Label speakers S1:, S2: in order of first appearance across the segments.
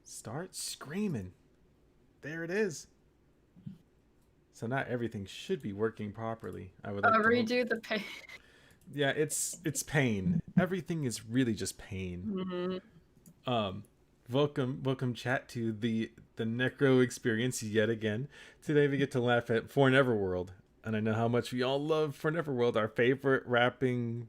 S1: Start screaming. There it is. So not everything should be working properly. I would like to hope.
S2: Redo the pain.
S1: Yeah, it's pain. Everything is really just pain. Welcome chat to the NECRO experience yet again. Today we get to laugh at For Neverworld, and I know how much we all love For Neverworld, our favorite rapping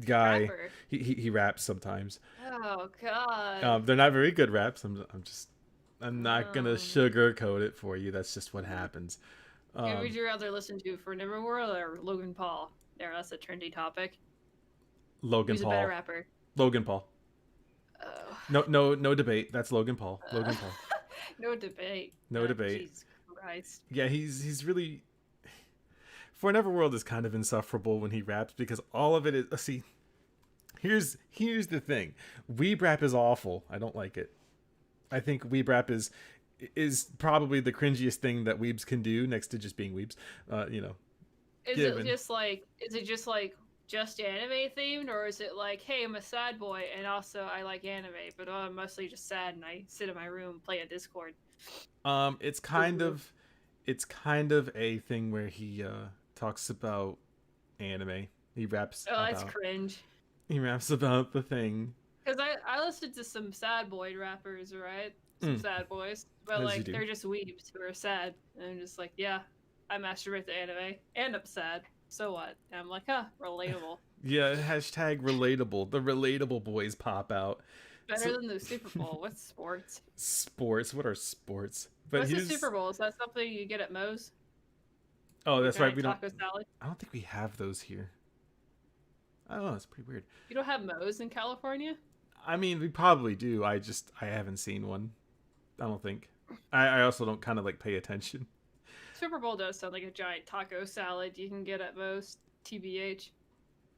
S1: guy.
S2: Rapper.
S1: He raps sometimes.
S2: Oh god.
S1: They're not very good raps. I'm not gonna sugarcoat it for you. That's just what happens.
S2: Who would you rather listen to, For Neverworld or Logan Paul? There, that's a trendy topic.
S1: Logan
S2: Who's
S1: Paul.
S2: a better rapper?
S1: Logan Paul.
S2: Oh.
S1: No debate. That's Logan Paul. Logan Paul.
S2: No debate.
S1: No debate.
S2: Jesus Christ.
S1: Yeah, he's really. For Neverworld is kind of insufferable when he raps because all of it is. See, here's the thing. Weeb rap is awful. I don't like it. I think weeb rap is probably the cringiest thing that weebs can do next to just being weebs.
S2: Is it just just anime themed, or is it like, hey, I'm a sad boy and also I like anime, but I'm mostly just sad and I sit in my room, play a Discord?
S1: It's kind of a thing where he talks about anime. He raps.
S2: Oh, that's cringe.
S1: He raps about the thing.
S2: Because I listened to some sad boy rappers, right? Some sad boys, but like they're just weebs who are sad, and I'm just like, yeah, I masturbate to anime and I'm sad. So what? And I'm like, relatable.
S1: Yeah, hashtag relatable. The relatable boys pop out.
S2: Better than the Super Bowl. What's sports?
S1: Sports? What are sports? But
S2: what's the Super Bowl? Is that something you get at Moe's?
S1: Oh, that's right. We don't.
S2: Taco salad?
S1: I don't think we have those here. I don't know. It's pretty weird.
S2: You don't have Moe's in California?
S1: I mean, we probably do. I haven't seen one. I don't think. I also don't kind of like pay attention.
S2: Super Bowl does sound like a giant taco salad you can get at Moe's, TBH.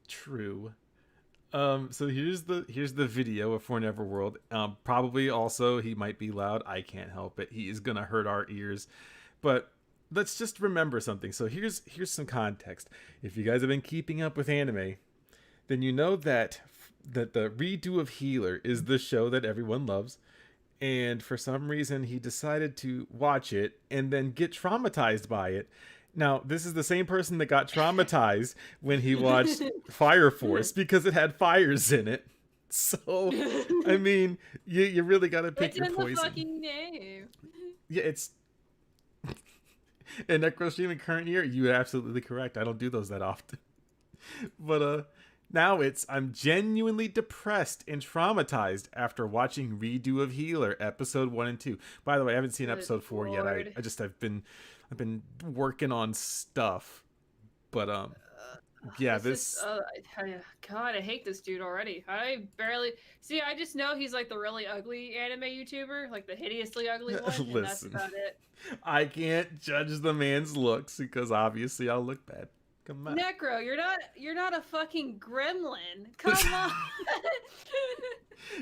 S1: True. So here's the video of For Neverworld. Probably also he might be loud. I can't help it. He is gonna hurt our ears. But let's just remember something. So here's some context. If you guys have been keeping up with anime, then you know that the redo of Healer is the show that everyone loves. And for some reason, he decided to watch it and then get traumatized by it. Now, this is the same person that got traumatized when he watched Fire Force because it had fires in it. So, I mean, you really got to pick your poison.
S2: What's in the fucking name?
S1: Yeah, it's... In NECRO stream in current year, you're absolutely correct. I don't do those that often. But, now I'm genuinely depressed and traumatized after watching Redo of Healer episode 1 and 2. By the way, I haven't seen episode 4 yet. I've been working on stuff, but yeah,
S2: God, I hate this dude already. I barely see. I just know he's like the really ugly anime YouTuber, like the hideously ugly one.
S1: Listen,
S2: and that's about it.
S1: I can't judge the man's looks because obviously I'll look bad. Come on.
S2: NECRO, you're not a fucking gremlin. Come on.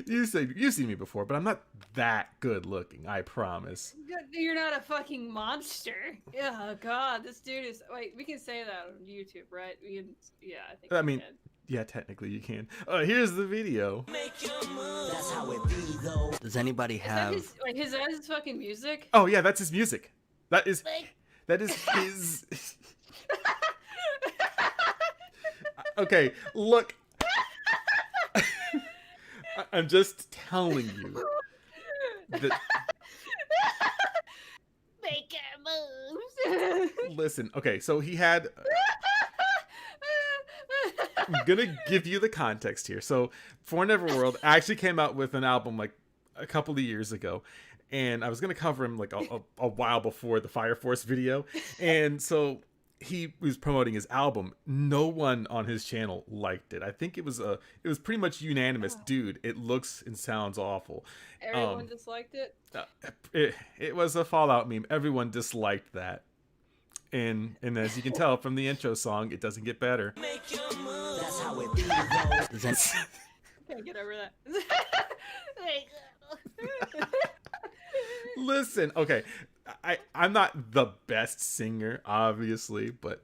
S1: You've seen me before, but I'm not that good looking. I promise.
S2: You're not a fucking monster. Oh God, this dude is. Wait, we can say that on YouTube, right? We can. Yeah, I think.
S1: I mean, yeah, technically you can. Here's the video.
S3: That's how it be, though. Does anybody have?
S2: Is that his fucking music?
S1: Oh yeah, that's his music. That is his. Okay, look. I'm just telling you that.
S2: Make your moves.
S1: Listen, okay, so he had. I'm gonna give you the context here. So, For Neverworld actually came out with an album like a couple of years ago, and I was gonna cover him like a while before the Fire Force video, and so. He was promoting his album. No one on his channel liked it. I think it was pretty much unanimous. Dude, it looks and sounds awful.
S2: Everyone disliked it?
S1: It was a Fallout meme. Everyone disliked that. And as you can tell from the intro song, it doesn't get better.
S3: Make your move. That's how it be, though.
S2: Can't get over that.
S1: Listen, okay. I'm not the best singer, obviously, but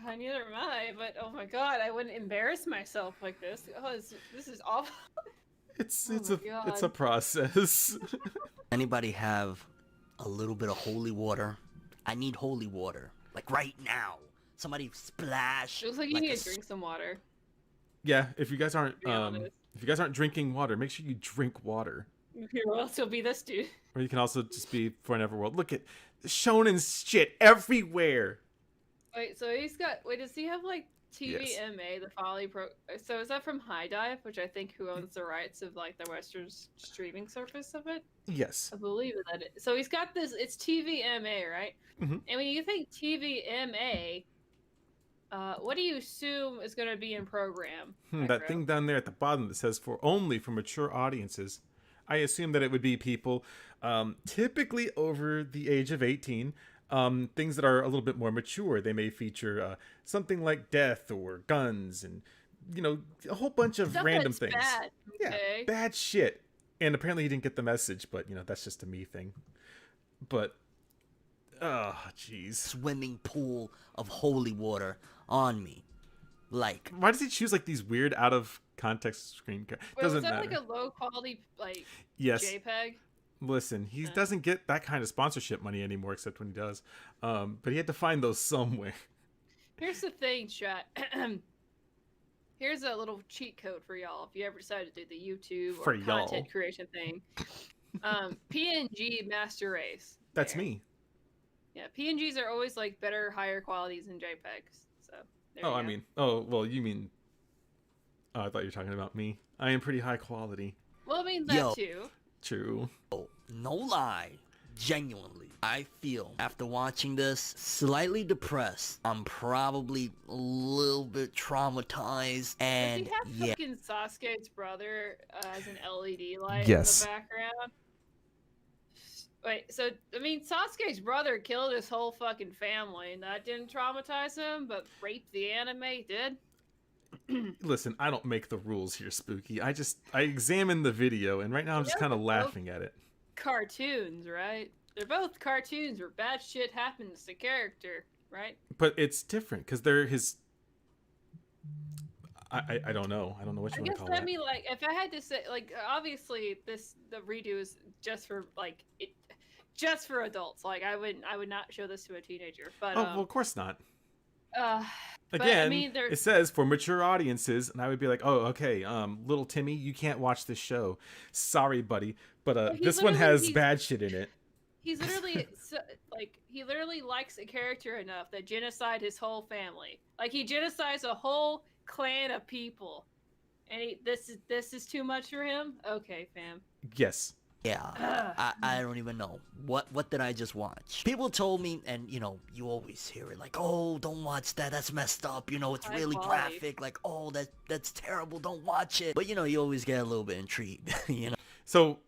S2: neither am I. But oh my God, I wouldn't embarrass myself like this. Oh, this is awful.
S1: It's
S2: Oh my
S1: it's a
S2: God.
S1: process.
S3: Anybody have a little bit of holy water? I need holy water, like right now. Somebody splash.
S2: It looks like you
S3: like
S2: need
S3: a
S2: to drink some water,
S1: Yeah, if you guys aren't
S2: to be honest.
S1: drinking water, make sure you drink water.
S2: Or else you'll be this dude.
S1: Or you can also just be for an Everworld. Look at shonen shit everywhere.
S2: Wait, so he's got. Wait, does he have like
S1: Yes.
S2: TVMA, the Folly Pro? So is that from High Dive, which I think who owns the rights of like the Western streaming service of it?
S1: Yes.
S2: I believe that. So he's got this. It's TVMA, right?
S1: Mm-hmm.
S2: And when you think TVMA, what do you assume is going to be in program?
S1: That thing down there at the bottom that says for mature audiences. I assume that it would be people typically over the age of 18. Things that are a little bit more mature. They may feature something like death or guns and, a whole bunch of
S2: Stuff
S1: random
S2: that's
S1: things.
S2: bad, okay?
S1: Yeah, bad shit. And apparently he didn't get the message, but, that's just a me thing. But, oh, jeez.
S3: swimming pool of holy water on me. Like,
S1: Why does he choose, like, these weird out of context screen caps? Doesn't
S2: was that
S1: matter.
S2: like a low quality like
S1: Yes.
S2: JPEG?
S1: Listen, he doesn't get that kind of sponsorship money anymore, except when he does. But he had to find those somewhere.
S2: Here's the thing, chat. Here's a little cheat code for y'all if you ever decide to do the YouTube
S1: For
S2: or
S1: y'all.
S2: content creation thing. PNG master race.
S1: That's
S2: There.
S1: me.
S2: Yeah, PNGs are always like better, higher qualities than JPEGs. So. There
S1: Oh,
S2: you
S1: I
S2: go.
S1: mean, oh, well, you mean. Oh, I thought you were talking about me. I am pretty high quality.
S2: Well, I mean that
S3: Yo.
S2: too.
S1: True.
S3: no lie. Genuinely, I feel after watching this slightly depressed. I'm probably a little bit traumatized,
S2: Does
S3: and
S2: he have
S3: yeah,
S2: fucking Sasuke's brother as an LED light
S1: Yes.
S2: in the background? Wait, so I mean, Sasuke's brother killed his whole fucking family, and that didn't traumatize him, but rape the anime did.
S1: Listen, I don't make the rules here, Spooky. I examine the video, and right now I'm just kind of laughing at it.
S2: Cartoons, right? They're both cartoons where bad shit happens to character, right?
S1: But it's different because they're his. I don't know. I don't know what you
S2: I
S1: want to
S2: guess
S1: call
S2: I
S1: that.
S2: mean, like, if I had to say, like, obviously the redo is just for like it, just for adults. Like, I would not show this to a teenager. But
S1: Oh, well, of course not.
S2: but,
S1: Again,
S2: I mean,
S1: it says for mature audiences, and I would be like, oh, okay, little Timmy, you can't watch this show. Sorry, buddy, but
S2: he's
S1: this one
S2: literally-
S1: has
S2: he's-
S1: bad shit in it.
S2: He's literally like he literally likes a character enough that genocide his whole family. Like he genocides a whole clan of people, and this is too much for him. Okay, fam.
S1: Yes.
S3: I don't even know what did I just watch. People told me, and you always hear it like, oh, don't watch that, that's messed up, it's
S2: High
S3: really
S2: quality.
S3: graphic, like, oh, that's terrible, don't watch it. But you always get a little bit intrigued.
S1: So,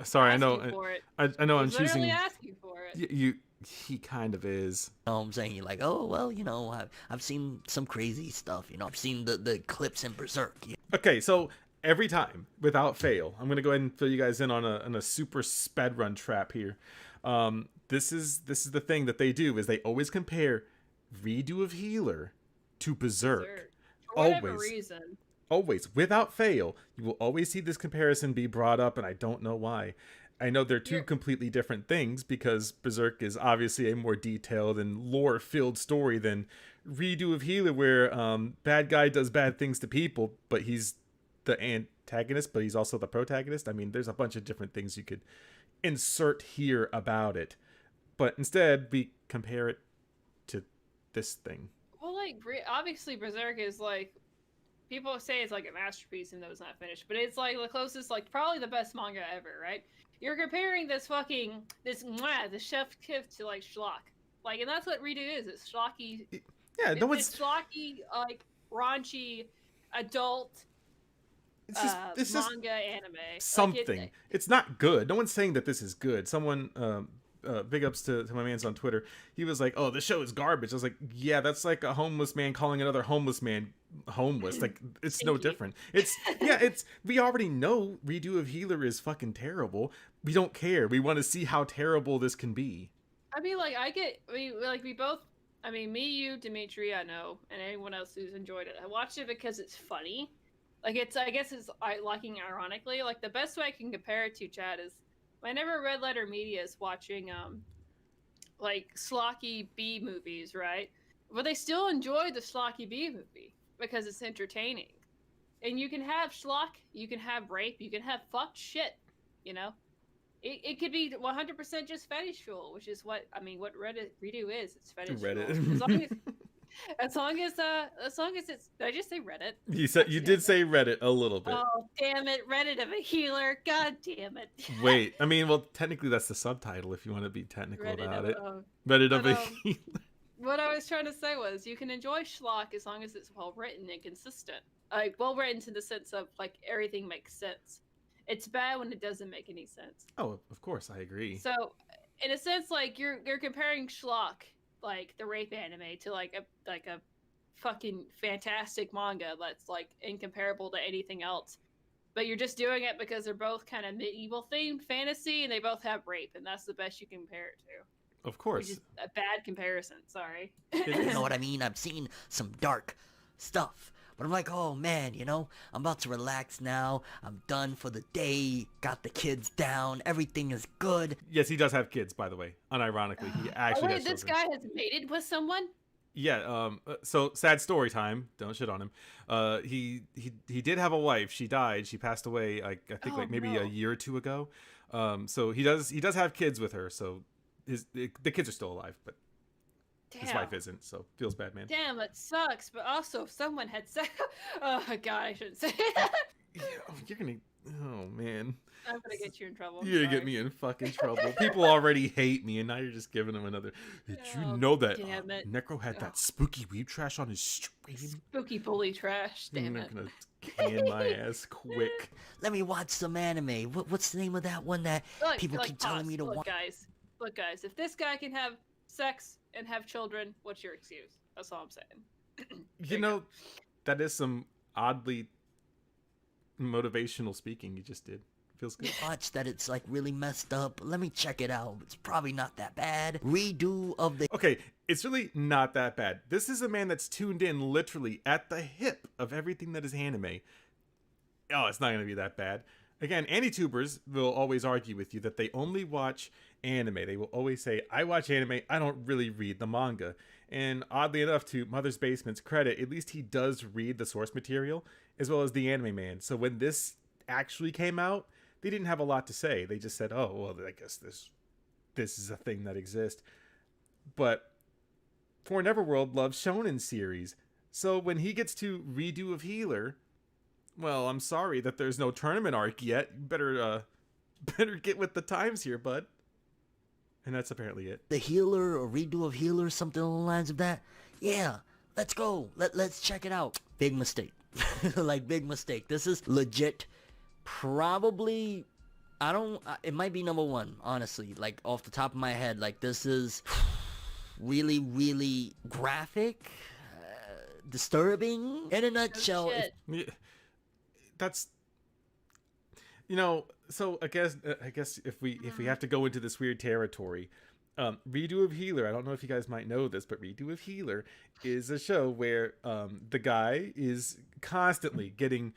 S1: sorry, I know,
S2: Asking for it.
S1: I know I'm
S2: He's
S1: choosing.
S2: literally asking for it.
S1: He kind of is.
S3: I'm saying, you're like, oh, well, I've seen some crazy stuff, I've seen the clips in Berserk.
S1: Okay, so every time, without fail, I'm gonna go ahead and fill you guys in on a super sped run trap here. This is the thing that they do is they always compare Redo of Healer to Berserk.
S2: For whatever
S1: Always.
S2: reason.
S1: Always, without fail, you will always see this comparison be brought up, and I don't know why. I know they're two completely different things because Berserk is obviously a more detailed and lore-filled story than Redo of Healer, where bad guy does bad things to people, but he's the antagonist, but he's also the protagonist. I mean, there's a bunch of different things you could insert here about it, but instead we compare it to this thing.
S2: Well, like obviously Berserk is like people say it's like a masterpiece even though it's not finished, but it's like the closest, like probably the best manga ever, right? You're comparing this the chef kiss to like schlock, like, and that's what Redo is. It's schlocky.
S1: Yeah, no
S2: It's
S1: one's.
S2: schlocky, like raunchy, adult.
S1: It's just
S2: manga anime.
S1: something.
S2: Like
S1: it's not good. No one's saying that this is good. Someone, big ups to my man's on Twitter. He was like, "Oh, the show is garbage." I was like, "Yeah, that's like a homeless man calling another homeless man homeless. Like, it's no different. It's we already know Redo of Healer is fucking terrible. We don't care. We want to see how terrible this can be."
S2: I mean, like we both. I mean, me, you, Dimitri, I know, and anyone else who's enjoyed it. I watched it because it's funny. Like I guess it's liking ironically. Like the best way I can compare it to, Chad, is whenever Red Letter Media is watching like schlocky B movies, right? But they still enjoy the schlocky B movie because it's entertaining. And you can have schlock, you can have rape, you can have fucked shit, you know? It could be 100% just fetish fuel, which is what Reddit Redo is. It's fetish
S1: Reddit.
S2: fuel. As long as it's, did I just say Reddit?
S1: You did say Reddit a little bit.
S2: Oh, damn it, Reddit of a healer. God damn it.
S1: Wait, I mean, well, technically that's the subtitle if you want to be technical
S2: Reddit
S1: about
S2: of,
S1: it. Reddit of a healer.
S2: What I was trying to say was you can enjoy schlock as long as it's well written and consistent. Like well written to the sense of like everything makes sense. It's bad when it doesn't make any sense.
S1: Oh, of course, I agree.
S2: So, in a sense, like you're comparing schlock, like the rape anime, to like a fucking fantastic manga that's like incomparable to anything else. But you're just doing it because they're both kind of medieval themed fantasy, and they both have rape, and that's the best you can compare it to.
S1: Of course.
S2: Which is a bad comparison. Sorry.
S3: You know what I mean? I've seen some dark stuff. But I'm like, oh man, you know, I'm about to relax now. I'm done for the day. Got the kids down. Everything is good.
S1: Yes, he does have kids, by the way. Unironically, he actually has
S2: this
S1: children.
S2: guy has mated with someone?
S1: Yeah, so sad story time. Don't shit on him. He did have a wife. She died. She passed away, I think, maybe a year or two ago. So he does have kids with her. So the kids are still alive, but his wife isn't. So feels bad, man.
S2: Damn, it sucks. But also, if someone had sex, oh god, I shouldn't say that.
S1: Yeah, you're gonna. Oh man.
S2: I'm gonna get you in trouble.
S1: You're gonna get me in fucking trouble. People already hate me, and now you're just giving them another. Did you know that NECRO had that spooky weeb trash on his stream?
S2: Spooky bully trash. Damn it.
S1: I'm gonna can my ass quick.
S3: Let me watch some anime. What's the name of that one that people keep telling me to watch?
S2: Look, guys. If this guy can have sex and have children, what's your excuse? That's all I'm saying.
S1: You know, that is some oddly motivational speaking you just did. Feels good.
S3: Watch that it's like really messed up. Let me check it out. It's probably not that bad. Redo of the...
S1: Okay, it's really not that bad. This is a man that's tuned in literally at the hip of everything that is anime. Oh, it's not going to be that bad. Again, AniTubers will always argue with you that they only watch anime. They will always say, I watch anime, I don't really read the manga. And oddly enough, to Mother's Basement's credit, at least he does read the source material, as well as the anime man. So when this actually came out, they didn't have a lot to say. They just said, oh, well, I guess this is a thing that exists. But For Neverworld loves shonen series. So when he gets to Redo of Healer, well, I'm sorry that there's no tournament arc yet. You better get with the times here, bud. And that's apparently it.
S3: The Healer or Redo of Healer, something along the lines of that. Yeah, let's go. Let's check it out. Big mistake. Like, big mistake. This is legit. Probably, it might be number one, honestly. Like, off the top of my head, like, this is really, really graphic, disturbing. In a nutshell,
S1: that's, you know, so I guess if we have to go into this weird territory, Redo of Healer, I don't know if you guys might know this, but Redo of Healer is a show where the guy is constantly getting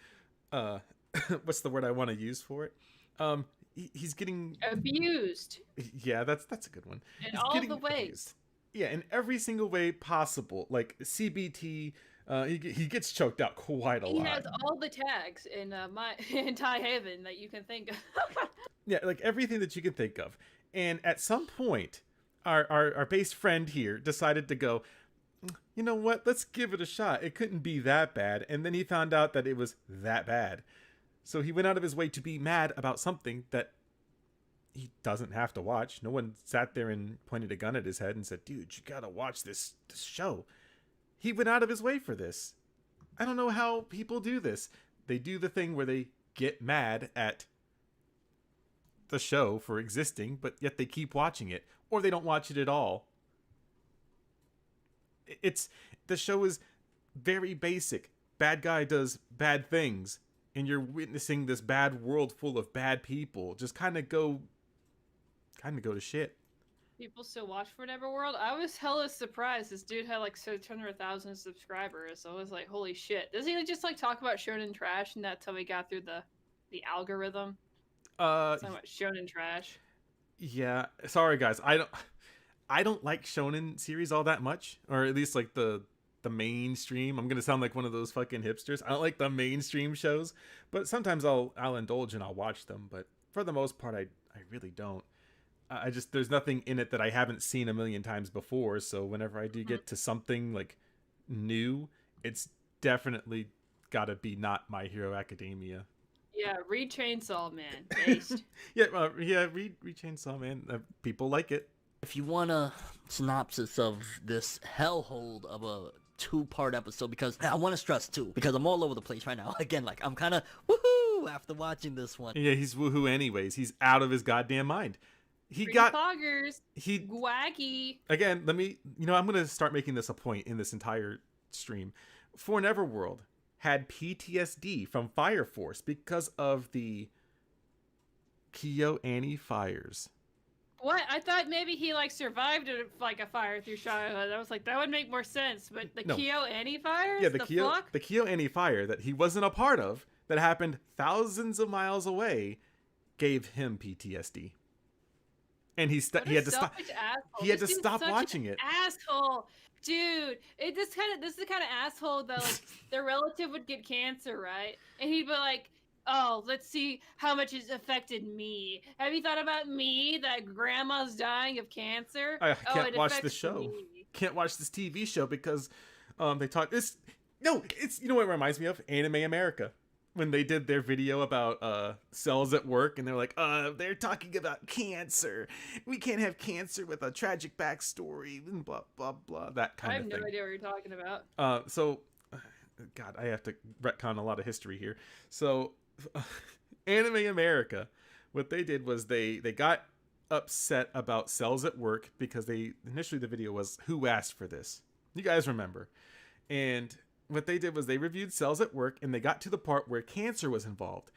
S1: what's the word I want to use for it? He's getting
S2: abused.
S1: Yeah, that's a good one.
S2: In all the ways.
S1: Yeah, in every single way possible. Like CBT, he gets choked out quite a lot.
S2: He has all the tags in in Thai Haven that you can think of.
S1: Yeah, like everything that you can think of. And at some point, our base friend here decided to go, you know what? Let's give it a shot. It couldn't be that bad. And then he found out that it was that bad. So he went out of his way to be mad about something that he doesn't have to watch. No one sat there and pointed a gun at his head and said, dude, you gotta watch this show. He went out of his way for this. I don't know how people do this. They do the thing where they get mad at the show for existing, but yet they keep watching it, or they don't watch it at all. The show is very basic. Bad guy does bad things, and you're witnessing this bad world full of bad people just kind of go to shit.
S2: People still watch for Neverworld. I was hella surprised. This dude had like 600,000 subscribers. So I was like, holy shit. Does he just like talk about shonen trash and that's how he got through the algorithm? So much shonen trash.
S1: Yeah. Sorry guys. I don't like shonen series all that much, or at least like the mainstream. I'm gonna sound like one of those fucking hipsters. I don't like the mainstream shows, but sometimes I'll indulge and I'll watch them. But for the most part, I really don't. I just, there's nothing in it that I haven't seen a million times before. So whenever I do get to something like new, it's definitely got to be not My Hero Academia.
S2: Yeah, read Chainsaw Man. Based.
S1: Read Chainsaw Man. People like it.
S3: If you want a synopsis of this hellhole of a 2-part episode, because I want to stress too, because I'm all over the place right now. Again, like I'm kind of woohoo after watching this one.
S1: Yeah, he's woohoo anyways. He's out of his goddamn mind. He
S2: Free
S1: got
S2: poggers.
S1: He
S2: wacky.
S1: Again, let me, I'm going to start making this a point in this entire stream. For Neverworld had PTSD from Fire Force because of the KyoAni fires.
S2: What? I thought maybe he like survived like a fire through childhood. I was like, that would make more sense. But the KyoAni fires?
S1: Yeah, the KyoAni fire that he wasn't a part of, that happened thousands of miles away, gave him PTSD. And he had to stop. He had to stop watching it.
S2: Asshole, dude. This is the kind of asshole that like their relative would get cancer, right? And he'd be like, "Oh, let's see how much it's affected me. Have you thought about me? That grandma's dying of cancer.
S1: I can't watch the show. Can't watch this TV show because they talk this. No, it's, you know what it reminds me of? Anime America. When they did their video about cells at work, and they're like, they're talking about cancer. We can't have cancer with a tragic backstory, and blah blah blah. That kind of thing.
S2: I have no idea what you're talking about.
S1: So, God, I have to retcon a lot of history here. So, Anime America, what they did was they got upset about cells at work because initially the video was who asked for this. You guys remember, and what they did was they reviewed cells at work, and they got to the part where cancer was involved.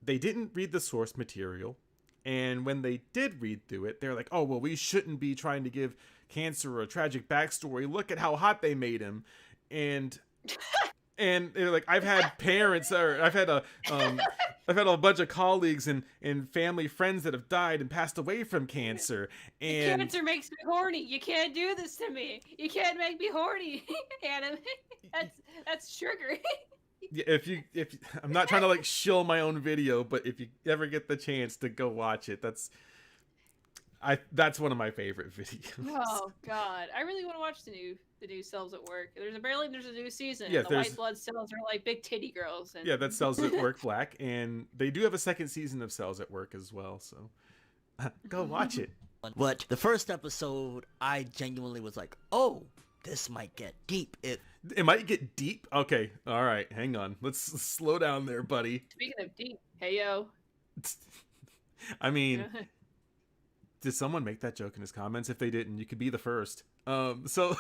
S1: They didn't read the source material, and when they did read through it, they're like, oh, well, we shouldn't be trying to give cancer a tragic backstory. Look at how hot they made him. And they're like, I've had parents, or I've had a bunch of colleagues and family friends that have died and passed away from cancer. And
S2: cancer makes me horny. You can't do this to me. You can't make me horny, Anime. That's sugar.
S1: If I'm not trying to like shill my own video, but if you ever get the chance to go watch it, that's one of my favorite videos.
S2: Oh God, I really want to watch the new Cells at Work. There's a new season.
S1: Yeah,
S2: the white blood cells are like big titty girls. And...
S1: Yeah, that's Cells at Work Black, and they do have a second season of Cells at Work as well. So go watch it.
S3: But the first episode, I genuinely was like, oh, this might get deep.
S1: It might get deep? Okay, all right, hang on. Let's slow down there, buddy.
S2: Speaking of deep, hey yo.
S1: I mean, did someone make that joke in his comments? If they didn't, you could be the first. So...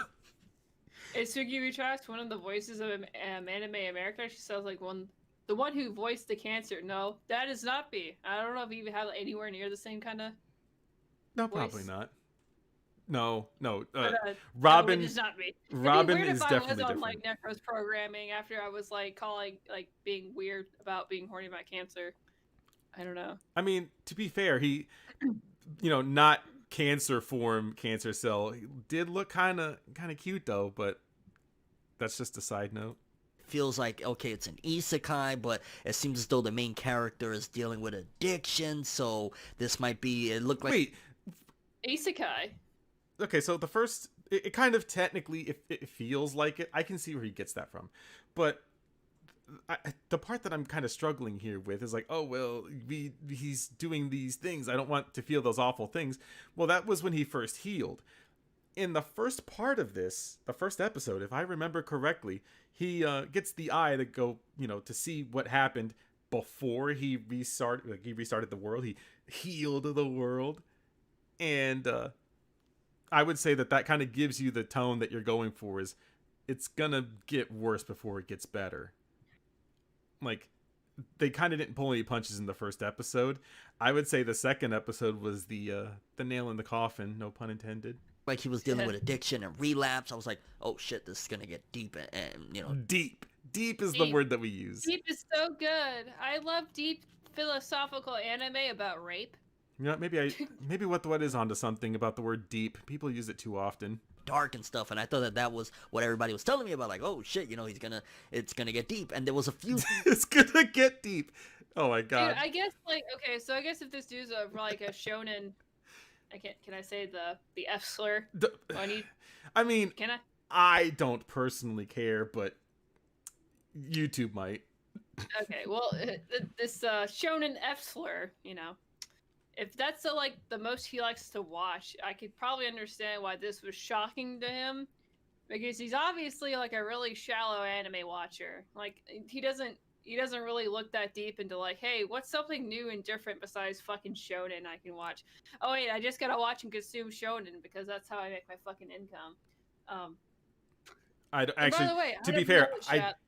S2: Is SpookyWeebTrash one of the voices of Anime America? She sounds like the one who voiced the cancer. No, that is not me. I don't know if you have anywhere near the same kind of
S1: No, voice. Probably not. No.
S2: Robin is not me.
S1: Robin is definitely different.
S2: I was on like NECRO's programming after I was like calling, like being weird about being horny about cancer. I don't know.
S1: I mean, to be fair, he, not cancer form, cancer cell. He did look kind of cute though, but that's just a side note.
S3: Feels like, okay, it's an isekai, but it seems as though the main character is dealing with addiction, so this might be, it looked like...
S1: Wait.
S2: Isekai?
S1: Okay, so the first, it kind of technically, it feels like it. I can see where he gets that from. But the part that I'm kind of struggling here with is like, oh, well, he's doing these things. I don't want to feel those awful things. Well, that was when he first healed. In the first part of this, the first episode, if I remember correctly, he gets the eye to go, to see what happened before he restarted. Like, he restarted the world. He healed the world. And I would say that kind of gives you the tone that you're going for, is it's gonna get worse before it gets better. Like, they kind of didn't pull any punches in the first episode. I would say the second episode was the nail in the coffin, no pun intended.
S3: Like he was dealing with addiction and relapse. I was like, oh shit, this is gonna get deep and you know.
S1: Deep is the word that we use.
S2: Deep is so good. I love deep philosophical anime about rape.
S1: You know, maybe what is onto something about the word deep. People use it too often.
S3: Dark and stuff, and I thought that was what everybody was telling me about. Like, oh shit, you know, it's gonna get deep. And there was a few.
S1: It's gonna get deep. Oh my god.
S2: Dude, I guess like okay, so I guess if this dude's like a shonen, can I say the F slur?
S1: I mean,
S2: can I?
S1: I don't personally care, but YouTube might.
S2: Okay, well, this shonen F slur, you know, if that's the most he likes to watch, I could probably understand why this was shocking to him, because he's obviously like a really shallow anime watcher. Like he doesn't really look that deep into like, hey, what's something new and different besides fucking shonen I can watch? Oh wait, I just gotta watch and consume shonen because that's how I make my fucking income.
S1: Actually, by the way, to be fair,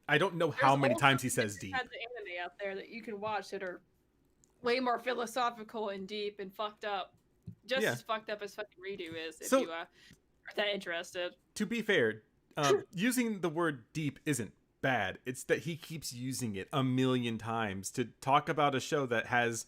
S1: I don't know how many times he says deep.
S2: There's anime out there that you can watch that are way more philosophical and deep and fucked up, just as fucked up as fucking Redo is. If you are that interested.
S1: To be fair, using the word deep isn't bad. It's that he keeps using it a million times to talk about a show that has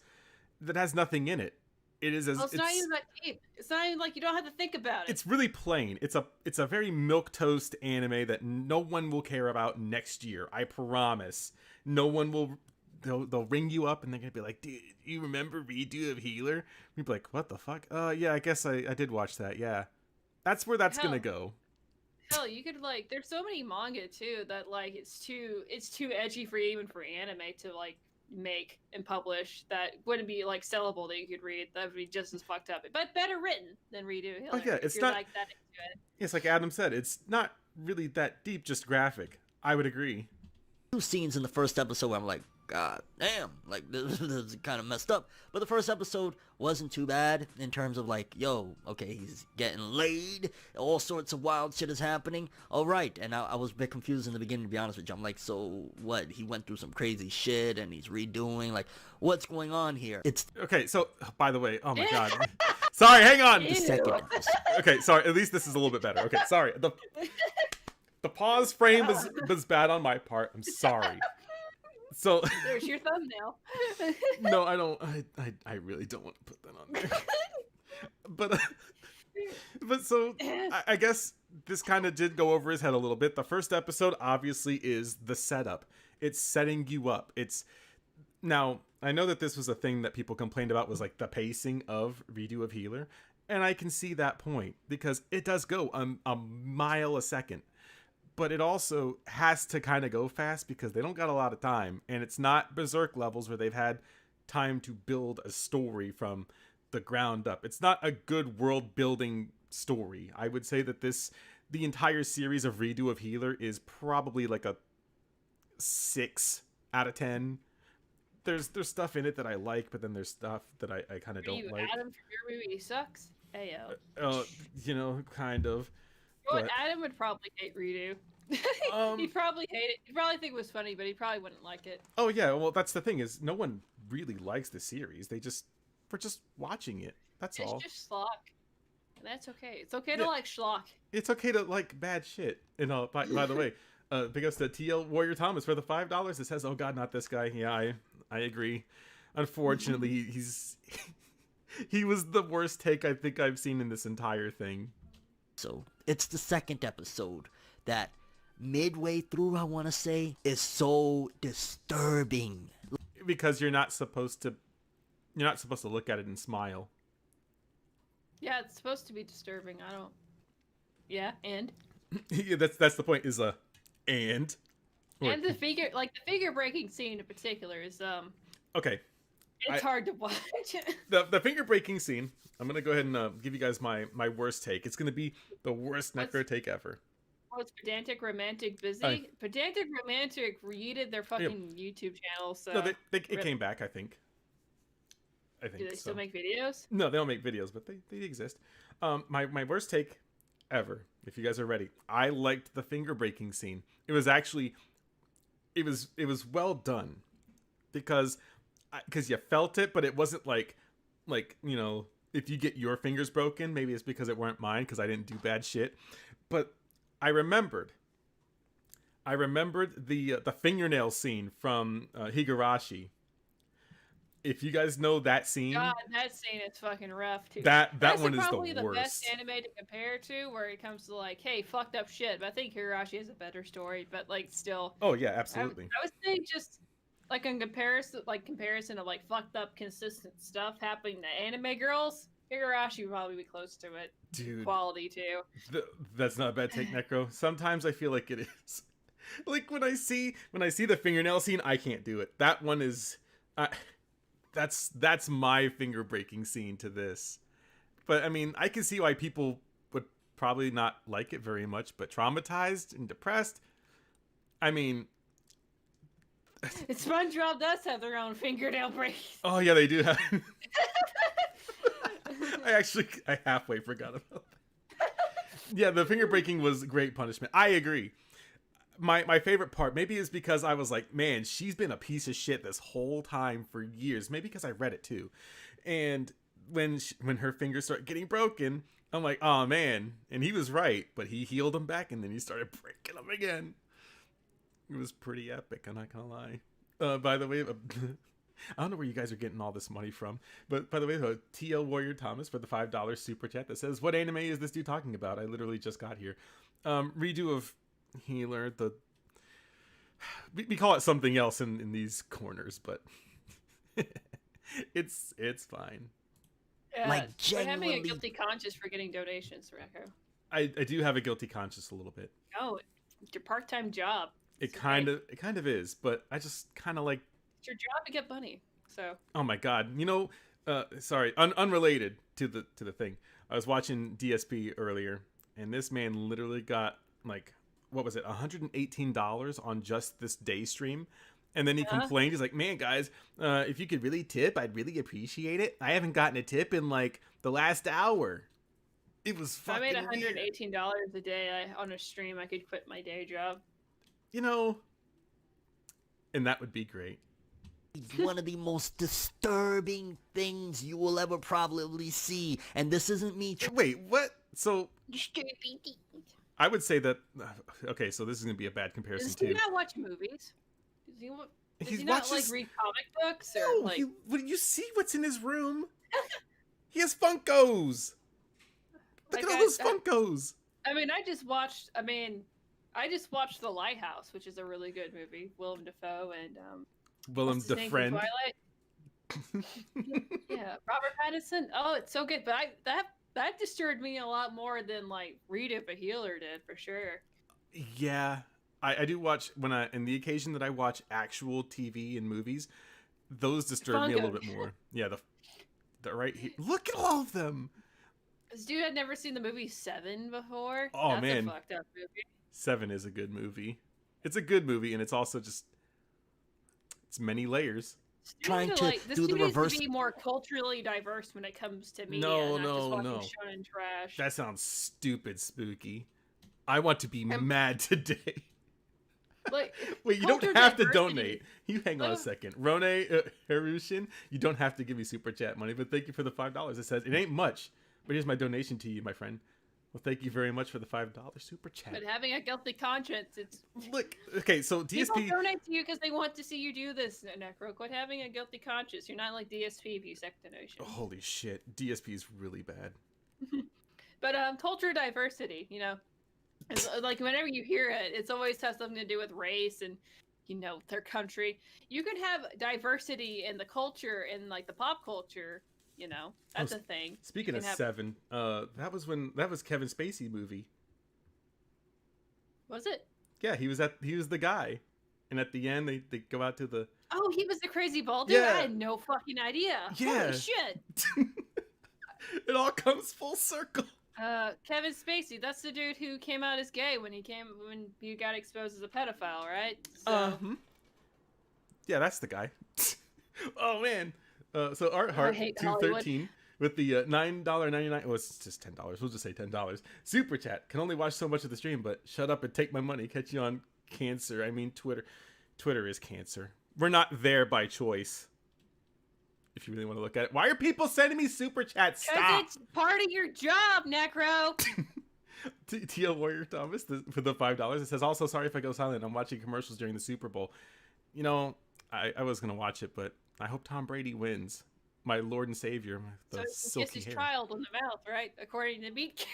S1: nothing in it. It is
S2: it's not even that deep. It's not even like you don't have to think about it.
S1: It's really plain. It's a very milquetoast anime that no one will care about next year. I promise. No one will. They'll ring you up and they're gonna be like, "Dude, you remember Redo of Healer?" You'd be like, "What the fuck?" Yeah, I guess I did watch that. Yeah, that's where that's gonna go.
S2: Hell, you could like. There's so many manga too that like it's too edgy for even for anime to like make and publish that wouldn't be like sellable that you could read. That would be just as fucked up, but better written than Redo Healer.
S1: Oh yeah, it's not
S2: like that into it.
S1: It's like Adam said, it's not really that deep, just graphic. I would agree.
S3: Two scenes in the first episode where I'm like, God damn, like this is kind of messed up. But the first episode wasn't too bad in terms of like, yo, okay, he's getting laid, all sorts of wild shit is happening. All right, and I was a bit confused in the beginning, to be honest with you. I'm like, so what? He went through some crazy shit and he's redoing. Like, what's going on here? It's
S1: okay. So, by the way, oh my god, sorry, hang on.
S3: The second episode.
S1: Okay, sorry. At least this is a little bit better. Okay, sorry. The pause frame was bad on my part. I'm sorry. So
S2: there's your thumbnail.
S1: No, I don't. I really don't want to put that on there. But so I guess this kind of did go over his head a little bit. The first episode obviously is the setup. It's setting you up. Now I know that this was a thing that people complained about was like the pacing of Redo of Healer, and I can see that point because it does go a mile a second. But it also has to kind of go fast because they don't got a lot of time. And it's not Berserk levels where they've had time to build a story from the ground up. It's not a good world building story. I would say that the entire series of Redo of Healer is probably like a 6 out of 10. There's stuff in it that I like, but then there's stuff that I kind of don't like.
S2: Adam from your movie sucks? Ayo.
S1: Kind of.
S2: But Adam would probably hate Redo. He'd probably hate it. He'd probably think it was funny, but he probably wouldn't like it.
S1: Oh yeah, well that's the thing is no one really likes the series. We're just watching it. That's all.
S2: It's just schlock. And that's okay. It's okay to like schlock.
S1: It's okay to like bad shit. And by the way, big ups to TL Warrior Thomas for the $5. It says, "Oh God, not this guy." Yeah, I agree. Unfortunately, he was the worst take I think I've seen in this entire thing.
S3: So it's the second episode that midway through, I want to say, is so disturbing.
S1: Because you're not supposed to look at it and smile.
S2: Yeah, it's supposed to be disturbing. I don't. Yeah, and.
S1: Yeah, that's the point. And.
S2: And the figure breaking scene in particular is
S1: Okay.
S2: It's hard to watch.
S1: The finger breaking scene. I'm gonna go ahead and give you guys my worst take. It's gonna be the worst Necro take ever.
S2: Oh, it's Pedantic Romantic busy. Pedantic Romantic yeeted their fucking YouTube channel. So
S1: no, it came back. I think.
S2: Do they still make videos?
S1: No, they don't make videos, but they exist. My worst take ever. If you guys are ready, I liked the finger breaking scene. It was actually, it was well done. because you felt it, but it wasn't like if you get your fingers broken, maybe it's because it weren't mine because I didn't do bad shit. But I remembered the fingernail scene from Higurashi. If you guys know that scene,
S2: God, that scene is fucking rough too.
S1: That one is
S2: probably
S1: the
S2: the
S1: worst.
S2: best anime to compare to, where it comes to like, hey, fucked up shit. But I think Higurashi has a better story, but like still.
S1: Oh yeah, absolutely.
S2: I would say just like in comparison of like fucked up consistent stuff happening to anime girls, Higurashi would probably be close to it.
S1: Dude,
S2: quality too.
S1: That's not a bad take, Necro. Sometimes I feel like it is. Like when I see the fingernail scene, I can't do it. That one is, that's my finger breaking scene to this. But I mean, I can see why people would probably not like it very much. But traumatized and depressed, I mean.
S2: SpongeBob does have their own fingernail break.
S1: Oh yeah, they do have. I halfway forgot about that. Yeah, the finger breaking was great punishment. I agree. My favorite part maybe is because I was like, man, she's been a piece of shit this whole time for years. Maybe because I read it too. And when her fingers start getting broken, I'm like, oh man. And he was right, but he healed them back and then he started breaking them again. It was pretty epic, I'm not gonna lie. By the way, I don't know where you guys are getting all this money from, but by the way, TL Warrior Thomas for the $5 super chat that says, what anime is this dude talking about? I literally just got here. Redo of Healer, we call it something else in these corners, but it's fine.
S2: Yeah,
S3: like genuinely
S2: having a guilty conscience for getting donations, Rekko.
S1: I do have a guilty conscience a little bit.
S2: Oh, it's your part-time job.
S1: It kind of is, but I just kind of like.
S2: It's your job to get money. So.
S1: Oh my god! Sorry, unrelated to the thing. I was watching DSP earlier, and this man literally got like, what was it, $118 on just this day stream, and then he complained. He's like, "Man, guys, if you could really tip, I'd really appreciate it. I haven't gotten a tip in like the last hour." It was fucking.
S2: If I made $118 a day on a stream, I could quit my day job.
S1: And that would be great.
S3: One of the most disturbing things you will ever probably see, and this isn't me.
S1: Wait, what? So I would say that. Okay, so this is gonna be a bad comparison too.
S2: Does he not watch movies? Does he not like read comic books or like?
S1: Would you see what's in his room? He has Funkos. Look at all those Funkos.
S2: I just watched The Lighthouse, which is a really good movie. Willem Dafoe and
S1: Willem Dafoe.
S2: Yeah, Robert Pattinson. Oh, it's so good. But that disturbed me a lot more than like Read If a Healer did, for sure.
S1: Yeah, I do watch in the occasion that I watch actual TV and movies, those disturb me a little bit more. Yeah, the right here. Look at all of them.
S2: This dude had never seen the movie Seven before.
S1: Oh,
S2: That's
S1: man.
S2: a fucked up movie.
S1: Seven is a good movie. It's a good movie, and it's also just it's many layers.
S3: Trying to do the reverse.
S2: To be more culturally diverse when it comes to media.
S1: No.
S2: Shonen trash.
S1: That sounds stupid, Spooky. I want to be mad today.
S2: Like,
S1: wait, you don't have to donate. You hang on a second. Rone Harushin, you don't have to give me super chat money, but thank you for the $5. It says it ain't much, but here's my donation to you, my friend. Well, thank you very much for the $5 super chat.
S2: But having a guilty conscience, it's...
S1: Look, okay, so DSP...
S2: People donate to you because they want to see you do this, Necro. Quit having a guilty conscience. You're not like DSP if you second donation.
S1: Oh, holy shit. DSP is really bad.
S2: But culture diversity, it's, like whenever you hear it, it's always has something to do with race and, their country. You can have diversity in the culture, in like the pop culture, that's a thing.
S1: Speaking of Seven, that was Kevin Spacey movie.
S2: Was it?
S1: Yeah, he was the guy, and at the end they go out to the.
S2: Oh, he was the crazy bald dude.
S1: Yeah.
S2: I had no fucking idea.
S1: Yeah.
S2: Holy shit!
S1: It all comes full circle.
S2: Kevin Spacey, that's the dude who came out as gay when he got exposed as a pedophile, right? So...
S1: Yeah, that's the guy. Oh man. So Art Heart 213 with the $9.99. Well, it's just $10. We'll just say $10. Super chat. Can only watch so much of the stream, but shut up and take my money. Catch you on cancer. I mean Twitter. Twitter is cancer. we're not there by choice. If you really want to look at it. Why are people sending me super chats? Stop!
S2: Because it's part of your job, Necro!
S1: TL Warrior Thomas for the $5. It says, also sorry if I go silent. I'm watching commercials during the Super Bowl. You know, I was going to watch it, but I hope Tom Brady wins. My Lord and Savior. The
S2: So he kiss his
S1: hair.
S2: child on the mouth, right? According to Beat.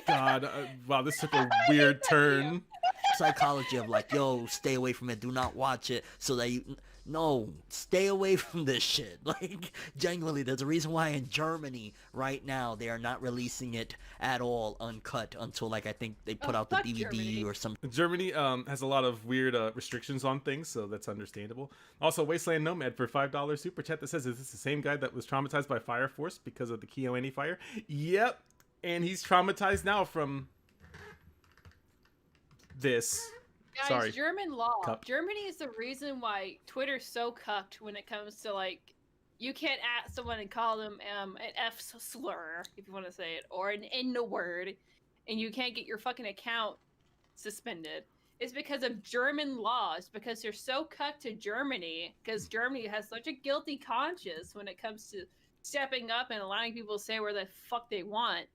S1: God, wow, this took a weird turn.
S3: Psychology of like, yo, stay away from it, do not watch it, so that you... No, stay away from this shit. Like, genuinely, there's a reason why in Germany right now they are not releasing it at all uncut until, like, I think they put out the DVD
S2: Germany.
S3: or some...
S1: Germany has a lot of weird restrictions on things, so that's understandable. Also, Wasteland Nomad for $5 super chat that says, is this the same guy that was traumatized by Fire Force because of the KyoAni fire? Yep, and he's traumatized now from this.
S2: Guys,
S1: Sorry.
S2: German law.
S1: Cup.
S2: Germany is the reason why Twitter's so cucked when it comes to, like, you can't at someone and call them an F slur, if you want to say it, or an N word, and you can't get your fucking account suspended. It's because of German laws, because they're so cucked to Germany, because Germany has such a guilty conscience when it comes to stepping up and allowing people to say where the fuck they want.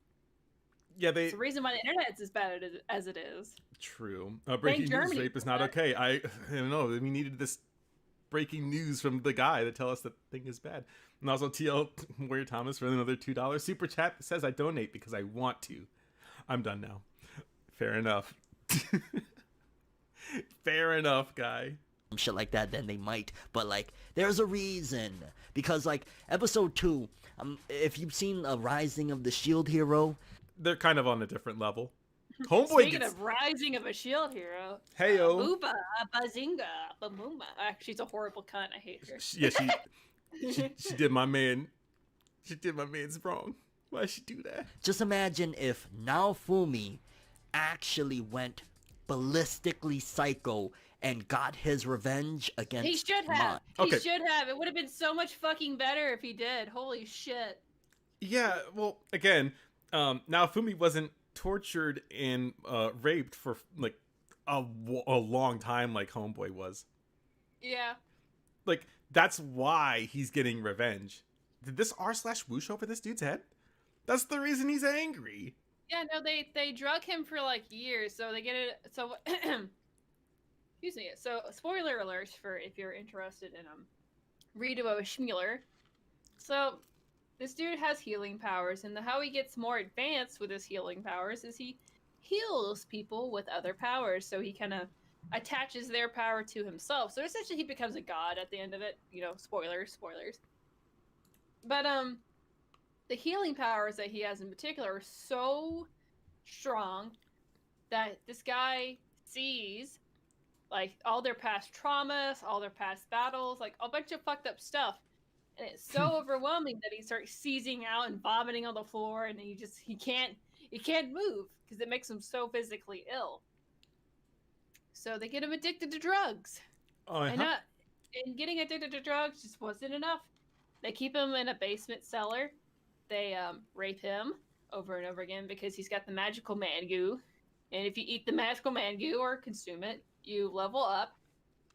S1: Yeah,
S2: It's the reason why the internet's as bad as it is.
S1: True. Breaking news:
S2: Germany
S1: rape is
S2: for
S1: not
S2: that.
S1: okay. I don't know. We needed this breaking news from the guy to tell us that thing is bad. And also TL Warrior Thomas for another $2 super chat that says I donate because I want to. I'm done now. Fair enough. Fair enough, guy.
S3: shit like that, then they might. But like, there's a reason, because like episode 2, if you've seen a Rising of the Shield Hero,
S1: they're kind of on a different level. Homeboy
S2: Speaking
S1: gets...
S2: of Rising of a Shield Hero,
S1: Heyo.
S2: Booba, Bazinga, Bamuma. Actually, she's a horrible cunt. I hate her.
S1: Yeah, she did my man. She did my man's wrong. Why'd she do that?
S3: just imagine if Naofumi actually went ballistically psycho and got his revenge against
S2: He should
S3: Ma.
S2: have.
S1: Okay.
S2: He should have. It would have been so much fucking better if he did. Holy shit.
S1: Yeah, well, again, Naofumi wasn't tortured and raped for like a long time like Homeboy was.
S2: Yeah.
S1: Like, that's why he's getting revenge. Did this r/whoosh over this dude's head? That's the reason he's angry.
S2: Yeah, no, they drug him for like years, so they get it. So, excuse me. So, spoiler alert for if you're interested in Redo Schmuller. So, this dude has healing powers, and how he gets more advanced with his healing powers is he heals people with other powers. So he kind of attaches their power to himself. So essentially, he becomes a god at the end of it. You know, spoilers. But the healing powers that he has in particular are so strong that this guy sees like all their past traumas, all their past battles, like a bunch of fucked up stuff. And it's so overwhelming that he starts seizing out and vomiting on the floor, and he can't move because it makes him so physically ill. So they get him addicted to drugs. And getting addicted to drugs just wasn't enough. They keep him in a basement cellar. They rape him over and over again because he's got the magical man goo. And if you eat the magical man goo or consume it, you level up.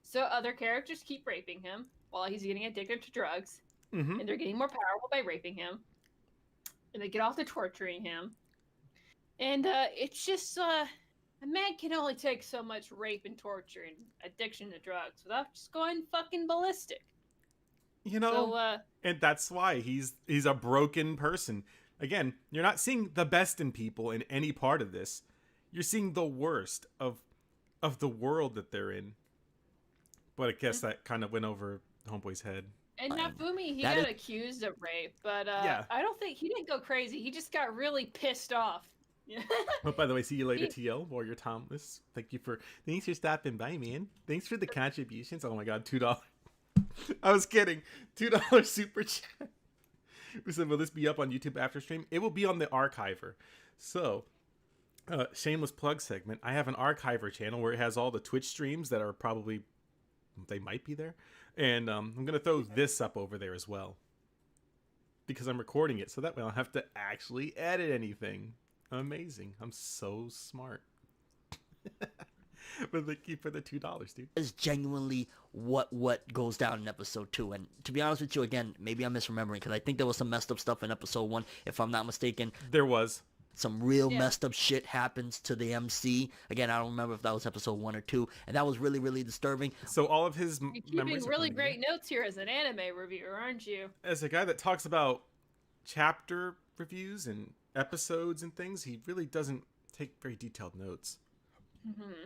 S2: So other characters keep raping him while he's getting addicted to drugs.
S1: Mm-hmm.
S2: And they're getting more powerful by raping him. And they get off to torturing him. And it's just, a man can only take so much rape and torture and addiction to drugs without just going fucking ballistic.
S1: You know, and that's why he's a broken person. Again, you're not seeing the best in people in any part of this. You're seeing the worst of the world that they're in. But I guess that kind of went over Homeboy's head.
S2: And Naofumi, he got accused of rape, but I don't think he didn't go crazy. He just got really pissed off.
S1: Oh, by the way, see you later, TL Warrior Thomas. Thanks for stopping by, man. Thanks for the contributions. Oh my God, $2. I was kidding. $2 super chat. We said, will this be up on YouTube after stream? It will be on the Archiver. So, shameless plug segment. I have an Archiver channel where it has all the Twitch streams that are probably, they might be there. And I'm going to throw this up over there as well. Because I'm recording it, so that way I don't have to actually edit anything. Amazing. I'm so smart. But thank you for the $2, dude.
S3: Is genuinely what goes down in episode 2. And to be honest with you, again, maybe I'm misremembering because I think there was some messed up stuff in episode 1, if I'm not mistaken.
S1: There was.
S3: Some real messed up shit happens to the MC. Again, I don't remember if that was episode 1 or 2, and that was really, really disturbing.
S1: So all of his
S2: You're keeping really great notes here as an anime reviewer, aren't you?
S1: As a guy that talks about chapter reviews and episodes and things, he really doesn't take very detailed notes.
S3: Mm-hmm.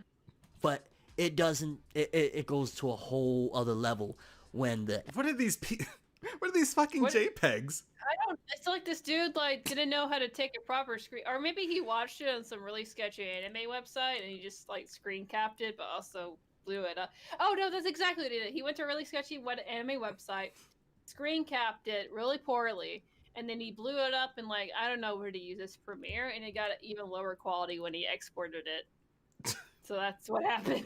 S3: But it doesn't. It goes to a whole other level when the.
S1: What are these What are these fucking JPEGs?
S2: I don't. It's like this dude like didn't know how to take a proper screen, or maybe he watched it on some really sketchy anime website and he just like screen capped it, but also blew it up. Oh no, that's exactly what he did. He went to a really sketchy anime website, screen capped it really poorly, and then he blew it up and like I don't know where to use this Premiere, and it got even lower quality when he exported it. So that's what happened.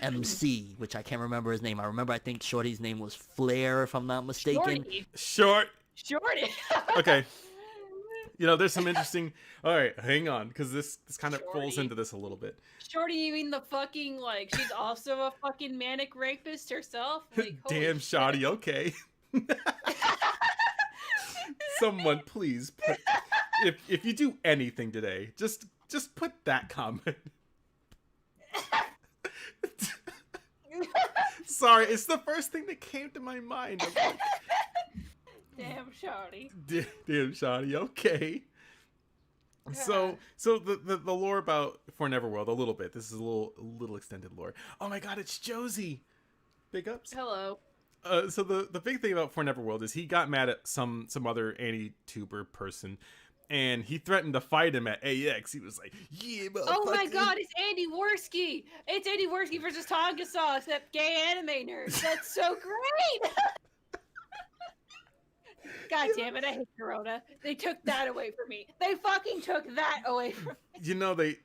S3: MC, which I can't remember his name. I think Shorty's name was Flair, if I'm not mistaken.
S2: Shorty.
S1: Okay. You know, there's some interesting. All right, hang on, because this kind of falls into this a little bit.
S2: Shorty, you mean the fucking like she's also a fucking manic rapist herself? Like,
S1: damn, Shoddy. Okay. Someone please put, if you do anything today, just put that comment. Sorry, it's the first thing that came to my mind. Like,
S2: damn shoddy.
S1: Damn shoddy. Okay. So the lore about For Neverworld a little bit. This is a little extended lore. Oh my god, it's Josie. Big ups.
S2: Hello.
S1: So the big thing about For Neverworld is he got mad at some other AniTuber person, and he threatened to fight him at AX. He was like, yeah, motherfucker.
S2: Oh my god, it's Andy Worski! It's Andy Worski versus Tonga Sauce, that gay anime nerd. That's so great! God damn it, I hate Corona. They took that away from me. They fucking took that away from me.
S1: You know, they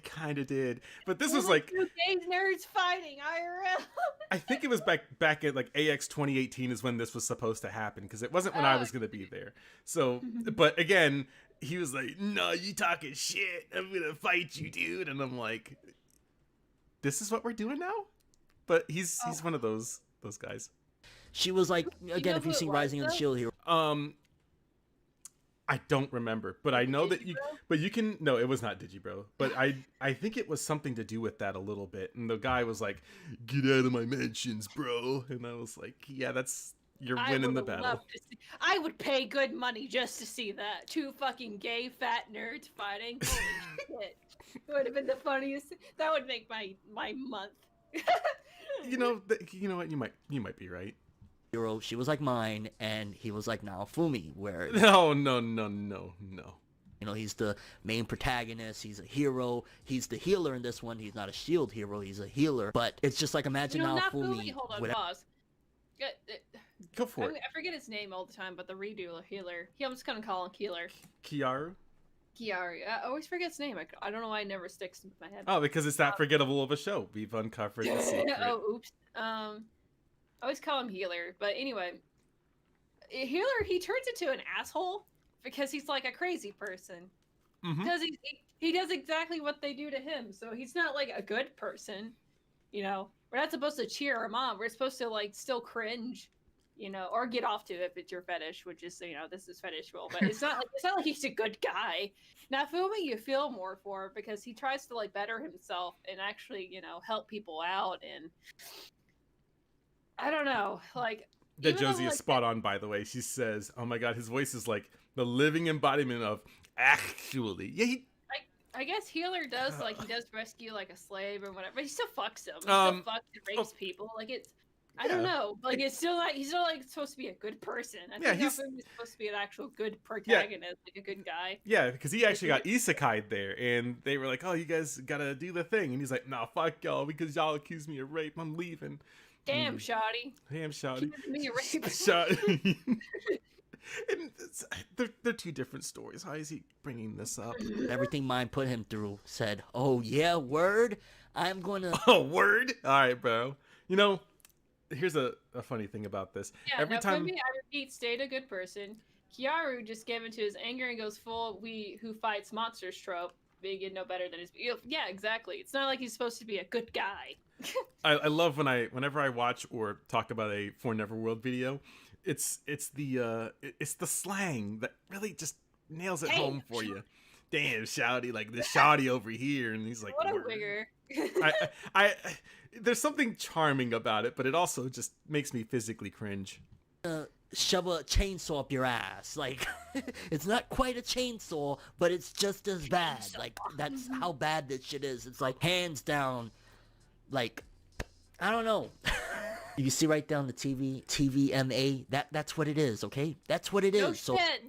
S1: kind of did. But this was like...
S2: two gay nerds fighting, IRL.
S1: I think it was back at like AX 2018 is when this was supposed to happen, because it wasn't when I was going to be there. So, but again... He was like, no, you talking shit. I'm going to fight you, dude. And I'm like, this is what we're doing now? But he's one of those guys.
S3: She was like, again, if you've seen Rising of the Shield Hero.
S1: I don't remember, but I know that you can, no, it was not Digibro, but I think it was something to do with that a little bit. And the guy was like, get out of my mentions, bro. And I was like, yeah, you're winning the battle.
S2: I would pay good money just to see that. Two fucking gay fat nerds fighting. Holy shit. It would have been the funniest. That would make my month.
S3: You know what? You might be right. Hero, she was like mine, and he was like Naofumi, where...
S1: No.
S3: You know, he's the main protagonist. He's a hero. He's the healer in this one. He's not a shield hero. He's a healer. But it's just like, imagine Naofumi...
S2: Hold on, pause.
S1: Go for it.
S2: I forget his name all the time, but the redo healer. I'm just gonna call him Keeler.
S1: Kiaru?
S2: I always forget his name. I don't know why it never sticks in my head.
S1: Oh, because it's that forgettable of a show. We've uncovered the secret.
S2: Oh, oops. I always call him Healer, but anyway, Healer, he turns into an asshole because he's like a crazy person. Because he does exactly what they do to him, so he's not like a good person. You know, we're not supposed to cheer him on. We're supposed to like still cringe, you know, or get off to it if it's your fetish, which is, you know, this is fetishable. But it's not like he's a good guy. Naofumi, you feel more for because he tries to like better himself and actually, you know, help people out. And I don't know, like
S1: that Josie is spot on. By the way, she says, "Oh my god, his voice is like the living embodiment of actually." Yeah,
S2: I guess Healer does, like, he does rescue, like, a slave or whatever, but he still fucks him. He still fucks and rapes people. Like, it's, I don't know. Like, it's still, like, he's still, like, supposed to be a good person. I think he's supposed to be an actual good protagonist, like, a good guy.
S1: Yeah, because he actually got isekai'd there, and they were like, oh, you guys gotta do the thing. And he's like, nah, fuck y'all, because y'all accused me of rape. I'm leaving.
S2: Damn, shoddy.
S1: Damn, shoddy.
S2: Me a rape.
S1: Shoddy. And they're two different stories. How is he bringing this up?
S3: Everything mine put him through said, oh yeah, word, I'm gonna...
S1: Oh, word? All right, bro. You know, here's a funny thing about this.
S2: Yeah, every time... I repeat, stayed a good person. Kiaru just gave into his anger and goes full we who fights monsters trope. being no better than his. Yeah, exactly. It's not like he's supposed to be a good guy.
S1: I love whenever I watch or talk about a For Neverworld video, it's the slang that really just nails it home for you. Damn, shouty, like the shouty over here, and he's like,
S2: what a wigger.
S1: I there's something charming about it, but it also just makes me physically cringe.
S3: Shove a chainsaw up your ass. Like, it's not quite a chainsaw, but it's just as bad. Like, that's how bad this shit is. It's like, hands down, like, I don't know. You see right down the TVMA? That's what it is, okay? That's what it is.
S2: No
S3: so
S2: shit.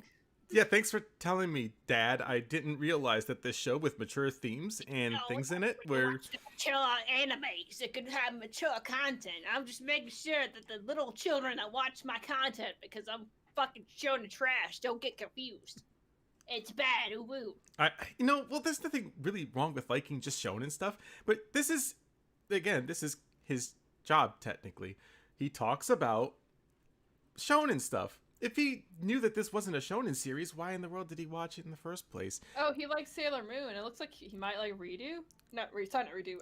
S1: Yeah, thanks for telling me, Dad. I didn't realize that this show with mature themes and things in it were...
S2: Chill out animes that could have mature content. I'm just making sure that the little children that watch my content, because I'm fucking showing the trash, don't get confused. It's bad, ooh-woo.
S1: Well, there's nothing really wrong with liking just shonen stuff, but this is his job, technically. He talks about shonen stuff. If he knew that this wasn't a shonen series, why in the world did he watch it in the first place?
S2: Oh, he likes Sailor Moon. It looks like he might like Redo. It's not Redo.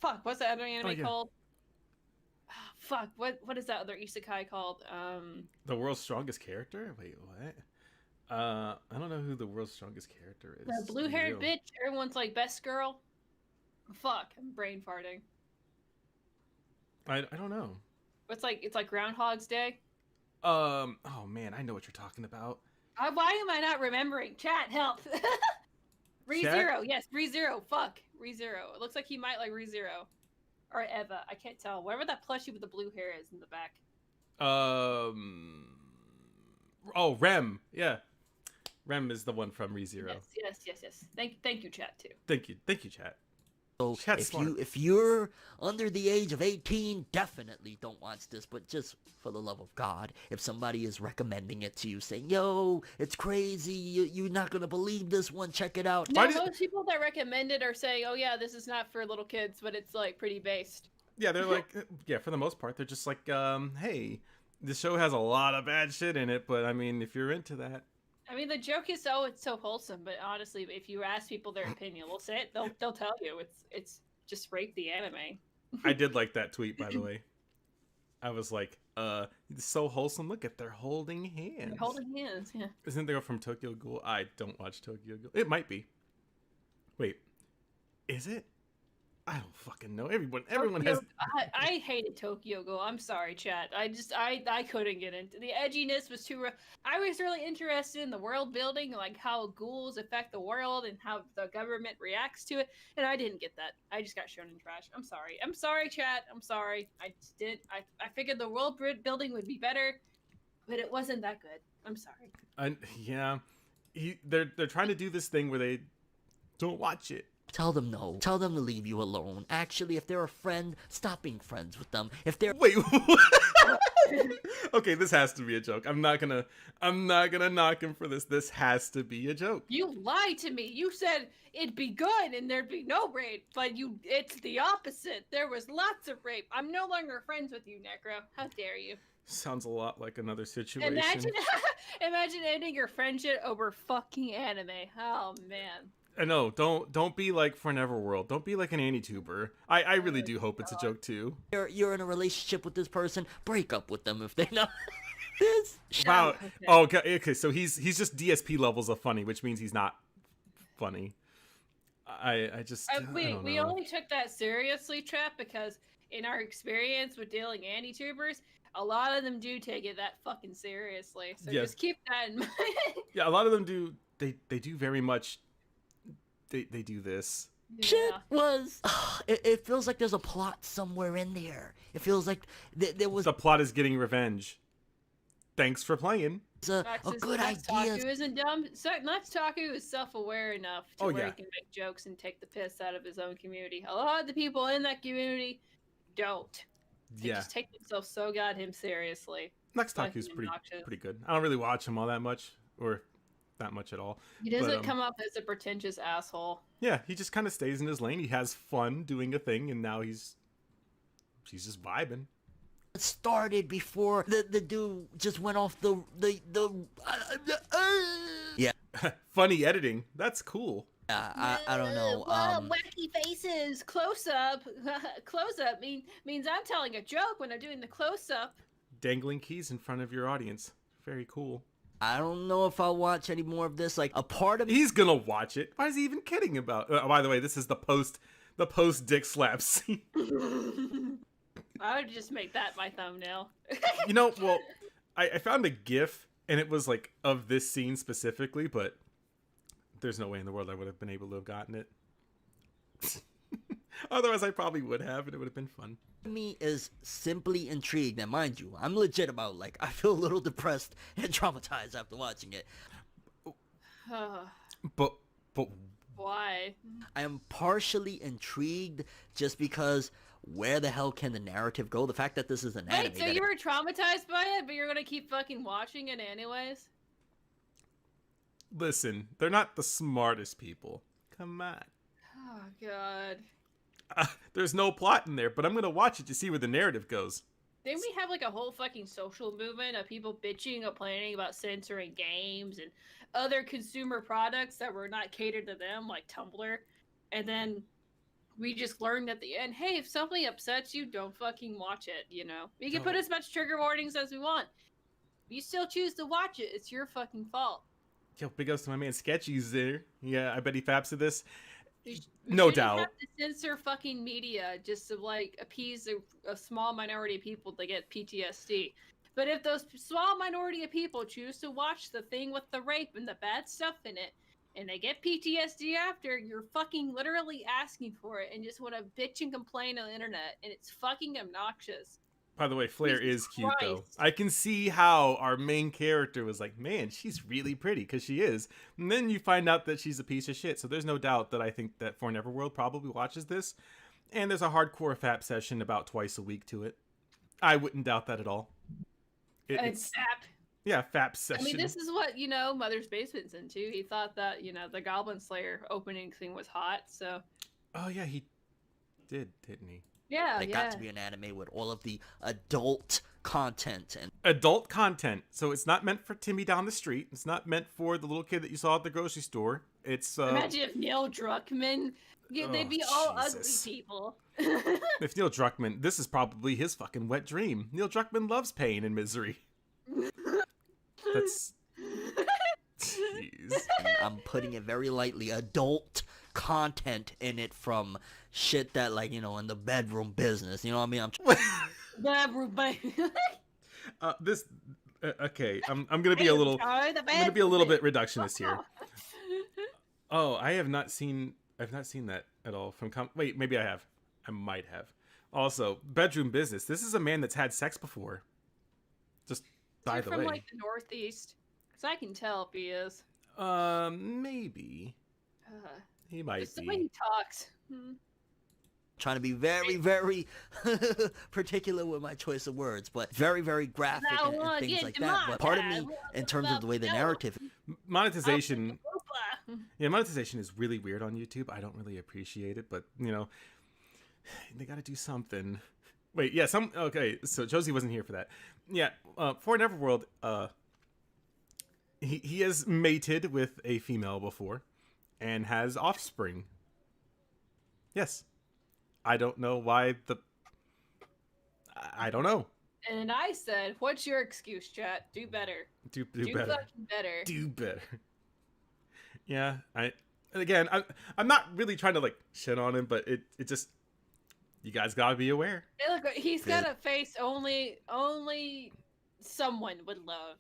S2: Fuck, what's that other anime called? Oh, fuck, what is that other isekai called?
S1: The World's Strongest Character? Wait, what? I don't know who the world's strongest character is.
S2: The blue-haired bitch. Everyone's like best girl. Fuck, I'm brain farting.
S1: I don't know.
S2: It's like Groundhog's Day.
S1: Oh man, I know what you're talking about.
S2: Why am I not remembering? Chat, help. ReZero, yes, ReZero. Fuck, ReZero. It looks like he might like ReZero. Or Eva, I can't tell. Whatever that plushie with the blue hair is in the back.
S1: Oh, Rem. Yeah. Rem is the one from ReZero.
S2: Yes. Thank you, chat, too.
S1: Thank you, chat.
S3: So if you're under the age of 18, definitely don't watch this, but just for the love of God, if somebody is recommending it to you, saying, yo, it's crazy, you're not going to believe this one, check it out.
S2: No, most people that recommend it are saying, oh yeah, this is not for little kids, but it's like pretty based.
S1: Yeah, they're like, yeah, for the most part, they're just like, hey, this show has a lot of bad shit in it, but I mean, if you're into that.
S2: I mean, the joke is, oh, it's so wholesome, but honestly, if you ask people their opinion, we'll say it. They'll tell you it's just rape the anime.
S1: I did like that tweet, by the way. I was like, it's so wholesome. Look at they're holding hands.
S2: They're holding hands, yeah.
S1: Isn't there from Tokyo Ghoul? I don't watch Tokyo Ghoul. It might be. Wait, is it? I don't fucking know. Everyone has.
S2: I hated Tokyo Ghoul. I'm sorry, chat. I couldn't get into the edginess. Was too. I was really interested in the world building, like how ghouls affect the world and how the government reacts to it, and I didn't get that. I just got shown in trash. I'm sorry, chat. I'm sorry. I just didn't. I figured the world building would be better, but it wasn't that good. I'm sorry.
S1: Yeah, they're trying to do this thing where they don't watch it.
S3: Tell them no. Tell them to leave you alone. Actually, if they're a friend, stop being friends with them. If they're
S1: wait, okay, this has to be a joke. I'm not gonna knock him for this. This has to be a joke.
S2: You lied to me. You said it'd be good and there'd be no rape, but it's the opposite. There was lots of rape. I'm no longer friends with you, NECRO. How dare you?
S1: Sounds a lot like another situation.
S2: Imagine ending your friendship over fucking anime. Oh man.
S1: I know. Don't be like For Neverworld. Don't be like an AniTuber. I really do hope it's a joke too.
S3: You're in a relationship with this person. Break up with them if they know this.
S1: Wow. Okay. Oh, okay. So he's just DSP levels of funny, which means he's not funny.
S2: We only took that seriously, Trap, because in our experience with dealing AniTubers, a lot of them do take it that fucking seriously. So just keep that in mind.
S1: Yeah, a lot of them do. They do very much. They do this.
S2: Yeah.
S3: Shit was. It feels like there's a plot somewhere in there. It feels like there was.
S1: The plot is getting revenge. Thanks for playing.
S3: It's a good idea.
S2: Natsuki isn't dumb. Natsuki is self-aware enough to where he can make jokes and take the piss out of his own community. A lot of the people in that community don't. They just take themselves so goddamn seriously.
S1: Natsuki's pretty good. I don't really watch him all that much, or not much at all.
S2: He doesn't come up as a pretentious asshole.
S1: Yeah, he just kind of stays in his lane. He has fun doing a thing, and now he's just vibing.
S3: It started before the dude just went off the yeah.
S1: Funny editing. That's cool.
S3: I don't know.
S2: Whoa, wacky faces, close up. Close up means I'm telling a joke when I'm doing the close up.
S1: Dangling keys in front of your audience. Very cool.
S3: I don't know if I'll watch any more of this. Like, a part of
S1: He's gonna watch it. Why is he even kidding about? By the way, this is the post dick slap scene.
S2: I would just make that my thumbnail.
S1: You know, well, I found a GIF and it was like of this scene specifically, but there's no way in the world I would have been able to have gotten it. Otherwise, I probably would have, and it would have been fun.
S3: me is simply intrigued, and mind you, I'm legit about, like, I feel a little depressed and traumatized after watching it.
S1: But
S2: Why?
S3: I am partially intrigued just because where the hell can the narrative go? The fact that this is an anime.
S2: Wait, so you were traumatized by it, but you're gonna keep fucking watching it anyways?
S1: listen, they're not the smartest people. Come on.
S2: Oh god.
S1: There's no plot in there, but I'm gonna watch it to see where the narrative goes.
S2: Didn't we have like a whole fucking social movement of people bitching and complaining about censoring games and other consumer products that were not catered to them, like Tumblr? And then we just learned at the end, hey, if something upsets you, don't fucking watch it, you know? We can put as much trigger warnings as we want. If you still choose to watch it, it's your fucking fault.
S1: Yo, big ups to my man Sketchy's there. Yeah, I bet he faps to this.
S2: We
S1: No
S2: shouldn't
S1: doubt.
S2: have to censor fucking media just to like appease a small minority of people to get PTSD. But if those small minority of people choose to watch the thing with the rape and the bad stuff in it, and they get PTSD after, you're fucking literally asking for it and just want to bitch and complain on the internet, and it's fucking obnoxious.
S1: By the way, Flair
S2: Jesus
S1: is cute, though.
S2: Christ.
S1: I can see how our main character was like, man, she's really pretty, because she is. And then you find out that she's a piece of shit. So there's no doubt that I think that For Neverworld probably watches this. And there's a hardcore FAP session about twice a week to it. I wouldn't doubt that at all.
S2: It's sap.
S1: Yeah, FAP session.
S2: I mean, this is what, you know, Mother's Basement's into. He thought that, you know, the Goblin Slayer opening thing was hot, so...
S1: Oh, yeah, he did, didn't he?
S2: Yeah,
S3: It got to be an anime with all of the adult content and
S1: Adult content. So it's not meant for Timmy down the street. It's not meant for the little kid that you saw at the grocery store. It's
S2: Imagine if Neil Druckmann, they'd be all
S1: Jesus.
S2: ugly people.
S1: If Neil Druckmann, this is probably his fucking wet dream. Neil Druckmann loves pain and misery. That's... Jeez.
S3: I'm putting it very lightly, adult content in it from shit that, like, you know, in the bedroom business. You know what I mean?
S1: This... okay, I'm gonna be a little... I'm gonna be a little bit reductionist here. Oh, I have not seen that at all from... Wait, maybe I have. I might have. Also, bedroom business. This is a man that's had sex before. Just by the way.
S2: From like the Northeast, because I can tell if he is.
S1: Maybe. He might
S2: Just the
S1: be.
S2: way he talks.
S3: Trying to be very, very particular with my choice of words, but very, very graphic and things like that. But part of me, in terms of the way the narrative...
S1: Monetization... Yeah, monetization is really weird on YouTube. I don't really appreciate it, but, you know, they gotta do something. Wait, yeah, okay, so Josie wasn't here for that. Yeah, For Neverworld, he has mated with a female before and has offspring. Yes. I don't know why I don't know.
S2: And I said, what's your excuse, chat? Do better.
S1: Do
S2: Do
S1: better.
S2: fucking better.
S1: Do better. Yeah, I'm not really trying to like shit on him, but it just, you guys gotta be aware.
S2: Hey, look, he's got a face only someone would love.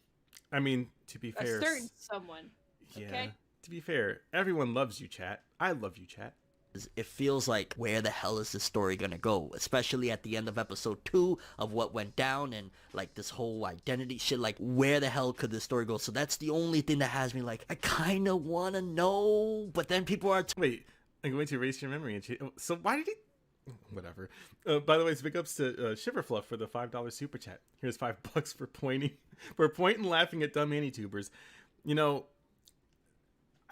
S1: I mean, to be fair,
S2: A certain someone.
S1: yeah.
S2: Okay?
S1: To be fair, everyone loves you, chat. I love you, chat.
S3: It feels like, where the hell is this story gonna go? Especially at the end of episode 2 of what went down and, like, this whole identity shit. Like, where the hell could this story go? So that's the only thing that has me like, I kind of want to know, but then people are...
S1: Wait, I'm going to erase your memory. So why did he... Whatever. By the way, big ups to Shiverfluff for the $5 super chat. Here's $5 for pointing and laughing at dumb AniTubers. You know,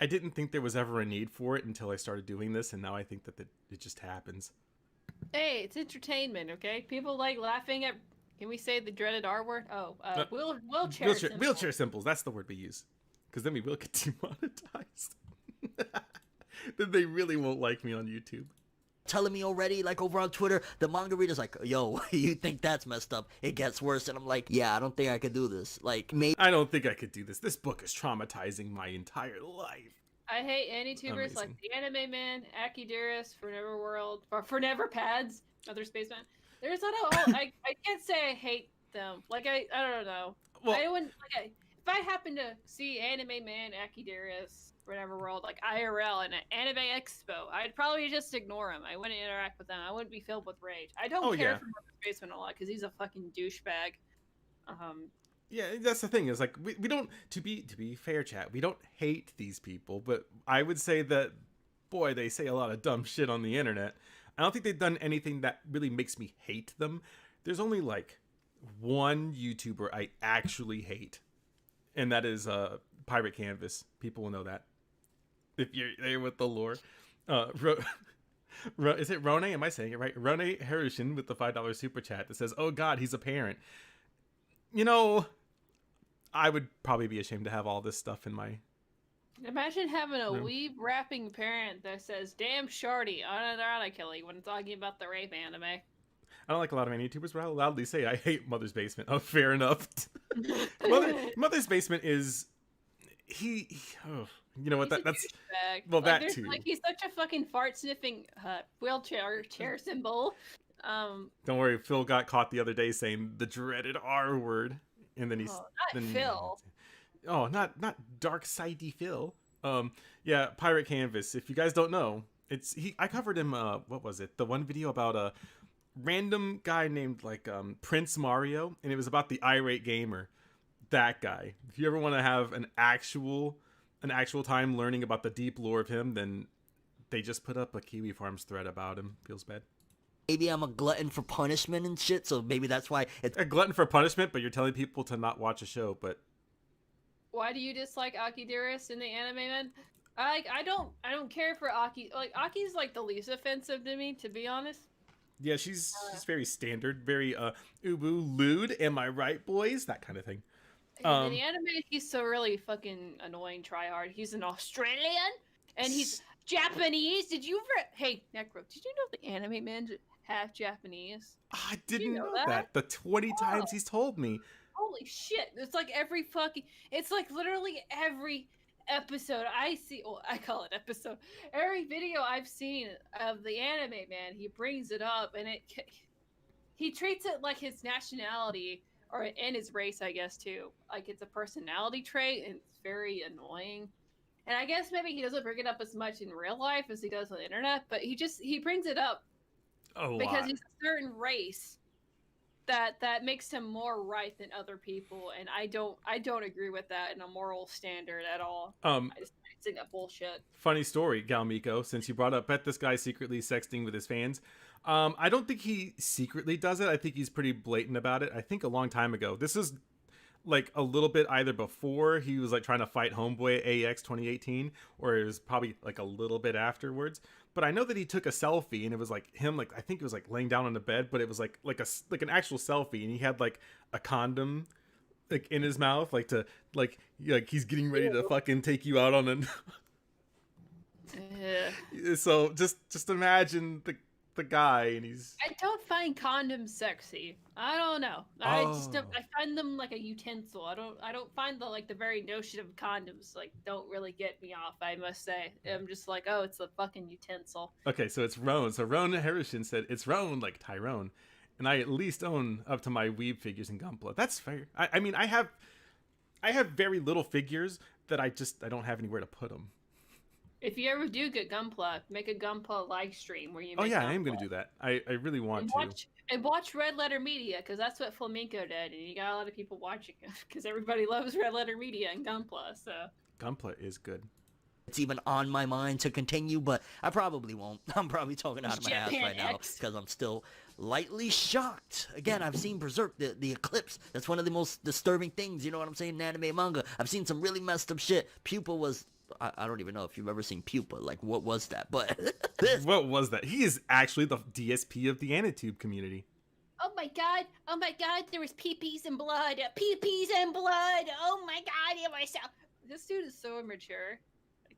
S1: I didn't think there was ever a need for it until I started doing this, and now I think that it just happens.
S2: Hey, it's entertainment, okay? People like laughing at... Can we say the dreaded R word? Oh, wheelchair symbols.
S1: Wheelchair symbols, that's the word we use. Because then we will get demonetized. then they really won't like me on YouTube.
S3: Telling me already, like over on Twitter, the manga reader's like, yo, you think that's messed up? It gets worse. And I'm like, yeah, I don't think I could do this. Like, maybe
S1: I don't think I could do this. This book is traumatizing my entire life.
S2: I hate AniTubers like the Anime Man, AniTubers, For Never World, or For Never Pads, Other Spaceman. There's not a whole. I can't say I hate them. Like I don't know. Well, I wouldn't like if I happen to see Anime Man, AniTubers, For Never World, like IRL and an Anime Expo, I'd probably just ignore him. I wouldn't interact with them. I wouldn't be filled with rage. I don't care for Other Spaceman a lot because he's a fucking douchebag.
S1: Yeah, that's the thing. Is like we don't to be fair, chat. We don't hate these people, but I would say that, boy, they say a lot of dumb shit on the internet. I don't think they've done anything that really makes me hate them. There's only like one YouTuber I actually hate, and that is Pirate Canvas. People will know that if you're there with the lore. Is it Rone? Am I saying it right? Rone Harushin with the $5 super chat that says, "Oh God, he's a parent." You know, I would probably be ashamed to have all this stuff in my...
S2: Imagine having a weeb rapping parent that says, "Damn shardy," unironically when talking about the rape anime.
S1: I don't like a lot of AniTubers, but I'll loudly say I hate Mother's Basement. Oh, fair enough. Mother's Basement is... You know what? That's... Well, like, that too.
S2: Like, he's such a fucking fart-sniffing wheelchair chair symbol.
S1: Don't worry, Phil got caught the other day saying the dreaded R word, and then he's
S2: Phil.
S1: Oh, not dark sidey Phil. Yeah, Pirate Canvas. If you guys don't know, I covered him. What was it? The one video about a random guy named like Prince Mario, and it was about the irate gamer. That guy. If you ever want to have an actual time learning about the deep lore of him, then they just put up a Kiwi Farms thread about him. Feels bad.
S3: Maybe I'm a glutton for punishment and shit, so maybe that's why it's
S1: a glutton for punishment, but you're telling people to not watch a show. But
S2: why do you dislike AniTubers in the Anime Man? I don't care for Aki. Like, Aki's like the least offensive to me, to be honest.
S1: Yeah, she's very standard, very ubu lewd. Am I right, boys? That kind of thing.
S2: In the anime, he's so really fucking annoying. Tryhard. He's an Australian, and he's Japanese. Did you ever? Hey, Necro, did you know the Anime Man's half Japanese?
S1: I didn't know that. The 20 times he's told me.
S2: Holy shit! It's like it's like literally every episode I see. Well, I call it episode. Every video I've seen of the Anime Man, he brings it up, and he treats it like his nationality and his race, I guess too. Like it's a personality trait, and it's very annoying. And I guess maybe he doesn't bring it up as much in real life as he does on the internet, but he brings it up because he's a certain race that makes him more right than other people, and I don't agree with that in a moral standard at all. I think that bullshit.
S1: Funny story, Galmiko, since you brought up, bet this guy's secretly sexting with his fans. I don't think he secretly does it. I think he's pretty blatant about it. I think a long time ago. This is like a little bit either before he was like trying to fight Homeboy at AX 2018, or it was probably like a little bit afterwards. But I know that he took a selfie, and it was like him, like I think it was like laying down on the bed, but it was like an actual selfie, and he had like a condom like in his mouth, like to like he's getting ready to fucking take you out on an. So just imagine the guy, and he's...
S2: I don't find condoms sexy. I don't know. I find them like a utensil. I don't find the very notion of condoms don't really get me off, I must say. I'm just like, oh, it's a fucking utensil.
S1: Okay, so it's Roan. So Roan Harrison said it's Roan like Tyrone, and I at least own up to my weeb figures in Gunpla. That's fair. I mean, I have very little figures that I don't have anywhere to put them.
S2: If you ever do get Gunpla, make a Gunpla live stream where you make
S1: I am going to do that. I really want to.
S2: And watch Red Letter Media, because that's what Flamenco did, and you got a lot of people watching it, because everybody loves Red Letter Media and Gunpla, so...
S1: Gunpla is good.
S3: It's even on my mind to continue, but I probably won't. I'm probably talking out of my ass right now, because I'm still lightly shocked. Again, I've seen Berserk, the Eclipse. That's one of the most disturbing things, you know what I'm saying, in anime manga. I've seen some really messed up shit. Pupa was... I don't even know if you've ever seen Pupa. Like, what was that? But
S1: what was that? He is actually the DSP of the AniTube community.
S2: Oh my god! There was pee-pees and blood. Pee-pees and blood! Oh my god! This dude is so immature.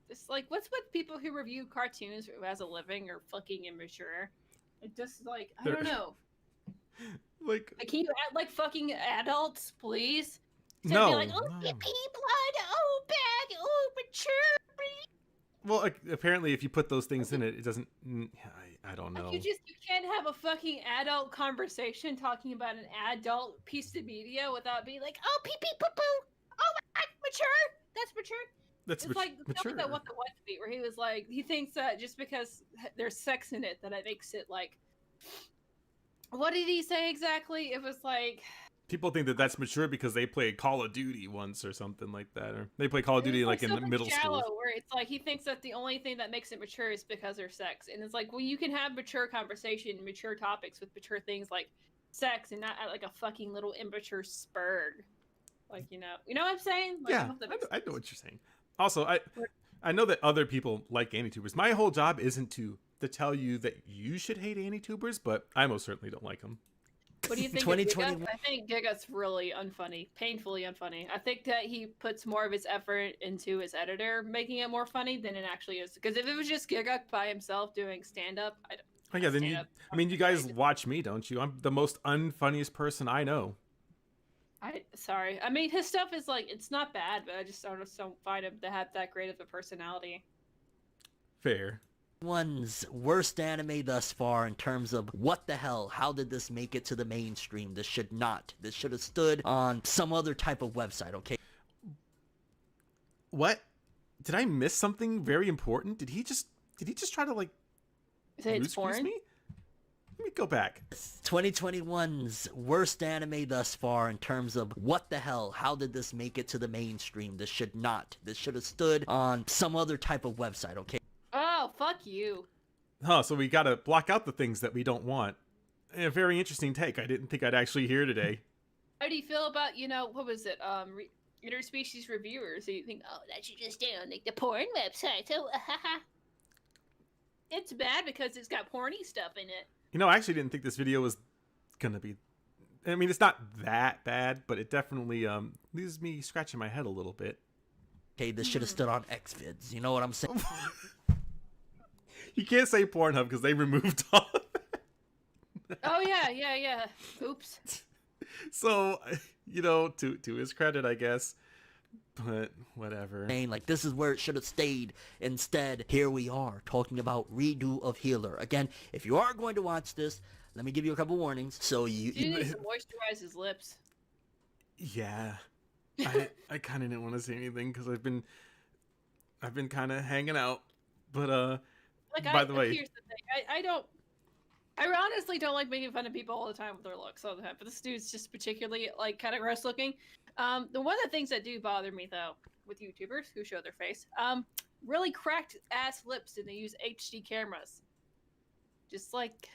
S2: Just like, what's with people who review cartoons as a living are fucking immature? It just like, I don't know.
S1: Like,
S2: can you act like fucking adults, please? So
S1: no,
S2: be like, oh,
S1: no.
S2: pee blood, oh, bad, oh, mature.
S1: Well, apparently, if you put those things in it, it doesn't. I don't know.
S2: Like you can't have a fucking adult conversation talking about an adult piece of media without being like, oh, pee poo poo. Oh my God, mature. That's mature.
S1: That's
S2: it's like
S1: mature.
S2: That What the What tweet where he was like, he thinks that just because there's sex in it, that it makes it like. What did he say exactly? It was like.
S1: People think that that's mature because they played Call of Duty once or something like that, or they play Call of Duty like in middle school.
S2: Where it's like he thinks that the only thing that makes it mature is because there's sex, and it's like, well, you can have mature conversation, mature topics with mature things like sex, and not at like a fucking little immature spurg. Like you know what I'm saying? Like,
S1: Yeah, I know what you're saying. Also, I know that other people like AniTubers. My whole job isn't to tell you that you should hate AniTubers, but I most certainly don't like them.
S2: What do you think? 2021? I think Giga's really unfunny, painfully unfunny. I think that he puts more of his effort into his editor making it more funny than it actually is. Because if it was just Giga by himself doing stand-up,
S1: you guys watch me, don't you? I'm the most unfunniest person I know.
S2: Sorry. I mean, his stuff is like, it's not bad, but I just don't find him to have that great of a personality.
S1: Fair.
S3: One's worst anime thus far in terms of what the hell, how did this make it to the mainstream? This should have stood on some other type of website, okay?
S1: What? Did I miss something very important? Did he just try to like
S2: say it's foreign?
S1: Me? Let me go back.
S3: 2021's worst anime thus far in terms of what the hell, how did this make it to the mainstream? This should have stood on some other type of website, okay?
S2: Oh, fuck you.
S1: Huh, so we gotta block out the things that we don't want. A very interesting take. I didn't think I'd actually hear today.
S2: How do you feel about, what was it, interspecies reviewers? So you think, oh, that should just stay on like the porn website. So, it's bad because it's got porny stuff in it.
S1: I actually didn't think this video was gonna be... I mean, it's not that bad, but it definitely leaves me scratching my head a little bit.
S3: Okay, this should have stood on XVids. You know what I'm saying?
S1: You can't say Pornhub because they removed all of it.
S2: Oh, yeah. Oops.
S1: So, to his credit, I guess. But, whatever.
S3: Like, this is where it should have stayed. Instead, here we are, talking about redo of Healer. Again, if you are going to watch this, let me give you a couple warnings. So you
S2: need to moisturize his lips.
S1: Yeah. I kind of didn't want to say anything because I've been kind of hanging out. But, by the way,
S2: here's the thing. I honestly don't like making fun of people all the time with their looks all the time, but this dude's just particularly like kind of gross looking. One of the things that do bother me though with YouTubers who show their face, really cracked ass lips and they use HD cameras. Just like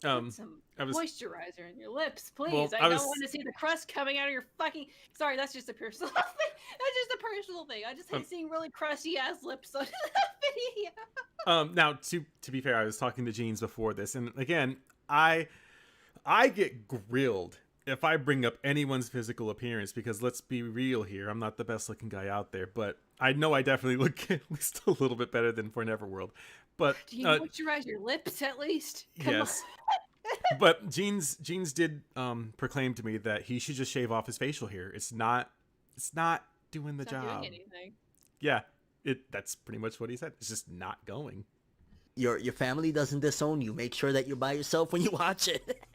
S2: put some moisturizer in your lips, please.
S1: Well,
S2: I don't want to see the crust coming out of your fucking. Sorry, that's just a personal thing. That's just a personal thing. I just hate seeing really crusty ass lips on video.
S1: Now to be fair, I was talking to Jeans before this, and again, I get grilled if I bring up anyone's physical appearance because let's be real here, I'm not the best looking guy out there, but I know I definitely look at least a little bit better than For Neverworld. But
S2: do you moisturize your lips at least? Come
S1: yes. But Jeans did proclaim to me that he should just shave off his facial hair. It's not doing the job.
S2: Doing anything.
S1: Yeah, that's pretty much what he said. It's just not going.
S3: Your family doesn't disown you. Make sure that you're by yourself when you watch it.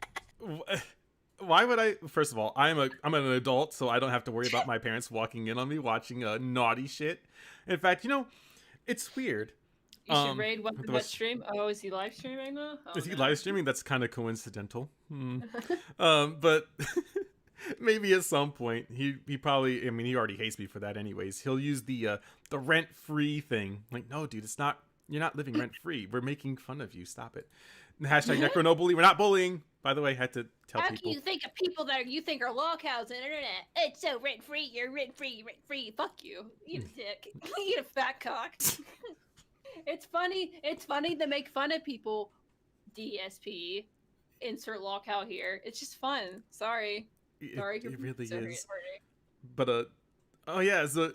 S1: Why would I? First of all, I'm an adult, so I don't have to worry about my parents walking in on me watching naughty shit. In fact, it's weird.
S2: You should raid what stream. Oh, is he live streaming now? Oh,
S1: is he live streaming? That's kind of coincidental. But maybe at some point he probably. I mean, he already hates me for that, anyways. He'll use the rent-free thing. Like, no, dude, it's not. You're not living rent-free. We're making fun of you. Stop it. Hashtag NECRO no bully. We're not bullying. By the way, I had to tell people.
S2: How can you think of people that you think are lolcows on the internet? It's so rent-free. You're rent-free. Fuck you. Eat a dick. Eat a fat cock. It's funny to make fun of people. DSP. Insert lolcow here. It's just fun. Sorry.
S1: It really is. But oh yeah, so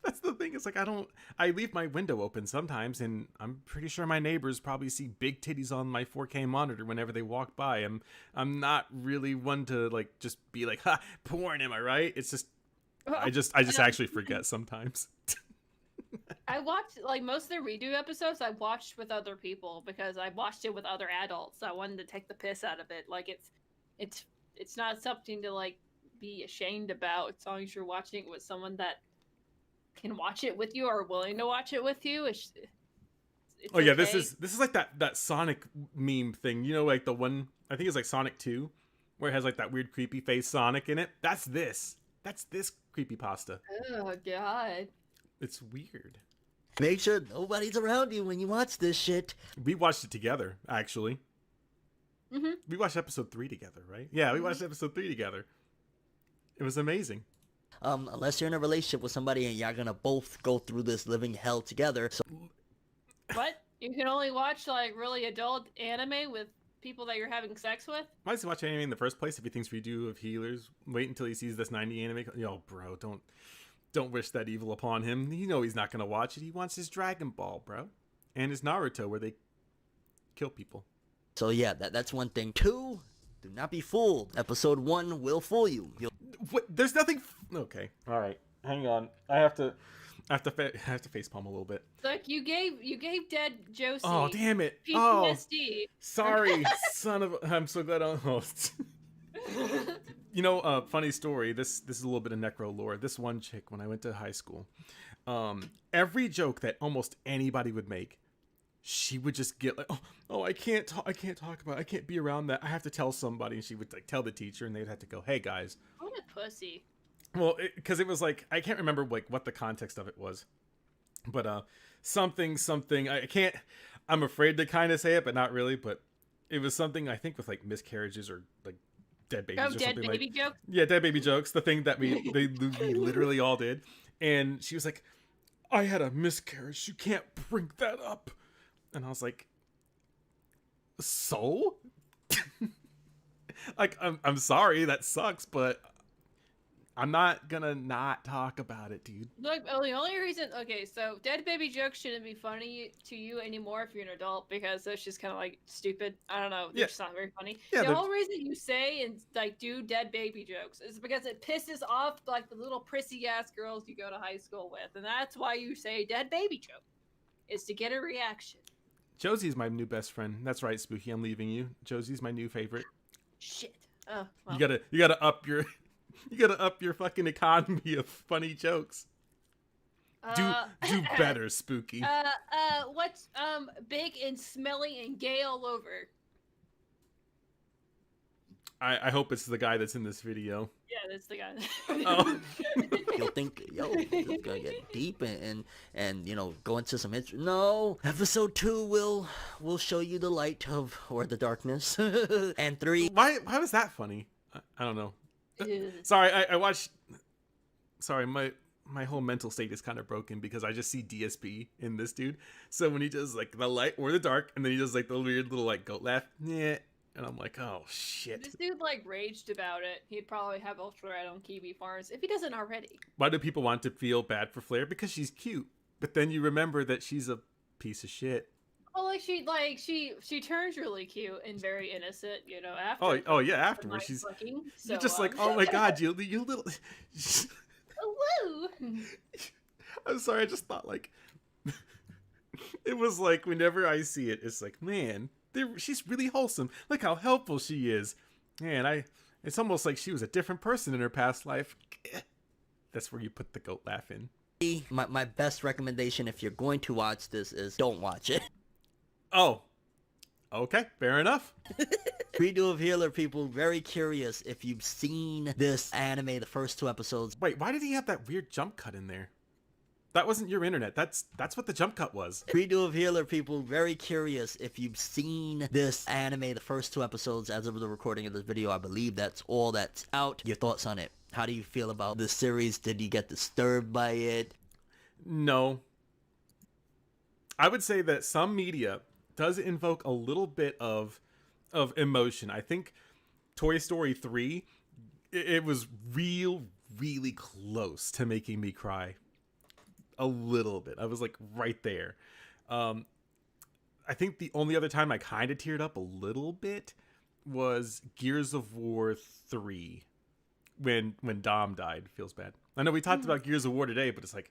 S1: That's the thing. It's like I leave my window open sometimes, and I'm pretty sure my neighbors probably see big titties on my 4K monitor whenever they walk by. I'm not really one to like just be like, ha, porn, am I right? It's just I just actually forget sometimes.
S2: I watched like most of the redo episodes. I watched with other people because I watched it with other adults. I wanted to take the piss out of it. Like it's not something to like be ashamed about as long as you're watching it with someone that can watch it with you or willing to watch it with you. It's
S1: oh yeah,
S2: okay.
S1: this is like that Sonic meme thing. You know, like the one I think it's like Sonic 2, where it has like that weird creepy face Sonic in it. That's this creepypasta.
S2: Oh god.
S1: It's weird.
S3: Make sure nobody's around you when you watch this shit.
S1: We watched it together, actually.
S2: Mm-hmm.
S1: We watched episode 3 together, right? Yeah, we watched episode 3 together. It was amazing.
S3: Unless you're in a relationship with somebody and you're gonna both go through this living hell together. So
S2: What? You can only watch like really adult anime with people that you're having sex with?
S1: Why does he watch anime in the first place if he thinks we do of healers? Wait until he sees this 90 anime. Yo, bro, don't wish that evil upon him. You know he's not gonna watch it. He wants his Dragon Ball, bro, and his Naruto where they kill people.
S3: So yeah, that's one thing. 2, do not be fooled. Episode 1 will fool you.
S1: What? There's nothing. Okay, all right. Hang on. I have to facepalm a little bit.
S2: Like you gave dead Josie.
S1: Oh damn it!
S2: PTSD.
S1: Oh, sorry, son of. I'm so glad I'm host. You know, funny story. This is a little bit of necro lore. This one chick, when I went to high school, every joke that almost anybody would make, she would just get like, oh, I can't talk about it. I can't be around that. I have to tell somebody. And she would like tell the teacher, and they'd have to go, hey guys.
S2: What a pussy.
S1: Well, because it was like, I can't remember like what the context of it was, but something. I'm afraid to kind of say it, but not really. But it was something I think with like miscarriages or like dead babies or
S2: dead
S1: something
S2: baby
S1: like.
S2: jokes?
S1: Yeah, dead baby jokes. The thing that we literally all did, and she was like, I had a miscarriage. You can't bring that up. And I was like, so? Like, I'm sorry, that sucks, but I'm not gonna not talk about it, dude.
S2: Look, the only reason, okay, so dead baby jokes shouldn't be funny to you anymore if you're an adult because that's just kind of like stupid. I don't know, they're just not very funny.
S1: Yeah,
S2: the whole reason you say and like do dead baby jokes is because it pisses off like the little prissy ass girls you go to high school with, and that's why you say dead baby joke, is to get a reaction.
S1: Josie's my new best friend. That's right, Spooky. I'm leaving you. Josie's my new favorite.
S2: Shit. Oh, well.
S1: You gotta up your fucking economy of funny jokes. Do better, Spooky.
S2: What's big and smelly and gay all over?
S1: I hope it's the guy that's in this video.
S2: Yeah, that's the guy.
S1: Oh.
S3: You'll think, it's gonna get deep and you know go into some no. Episode 2 will show you the light of or the darkness, and 3.
S1: Why was that funny? I don't know. Sorry, I watched. Sorry, my whole mental state is kind of broken because I just see DSP in this dude. So when he does like the light or the dark, and then he does like the weird little like goat laugh, yeah. And I'm like, oh shit.
S2: This dude like raged about it. He'd probably have ultra red on Kiwi Farms if he doesn't already.
S1: Why do people want to feel bad for Flair? Because she's cute. But then you remember that she's a piece of shit.
S2: Well, she turns really cute and very innocent, you know. After.
S1: Oh yeah, afterwards she's. You're just like, oh my god, you little.
S2: Woo!
S1: I'm sorry, I just thought like. It was like whenever I see it, it's like, man. She's really wholesome. Look how helpful she is. Man, it's almost like she was a different person in her past life. That's where you put the goat laugh in.
S3: My best recommendation if you're going to watch this is don't watch it.
S1: Oh. Okay, fair enough.
S3: Redo of Healer people, very curious if you've seen this anime, the first 2 episodes.
S1: Wait, why did he have that weird jump cut in there? That wasn't your internet. That's what the jump cut was.
S3: Redo of Healer people, very curious if you've seen this anime, the first 2 episodes as of the recording of this video. I believe that's all that's out. Your thoughts on it? How do you feel about the series? Did you get disturbed by it?
S1: No. I would say that some media does invoke a little bit of emotion. I think Toy Story 3, it was really close to making me cry. a little bit. I was like right there. I think the only other time I kind of teared up a little bit was Gears of War 3 when Dom died. Feels bad. I know we talked about Gears of War today, but it's like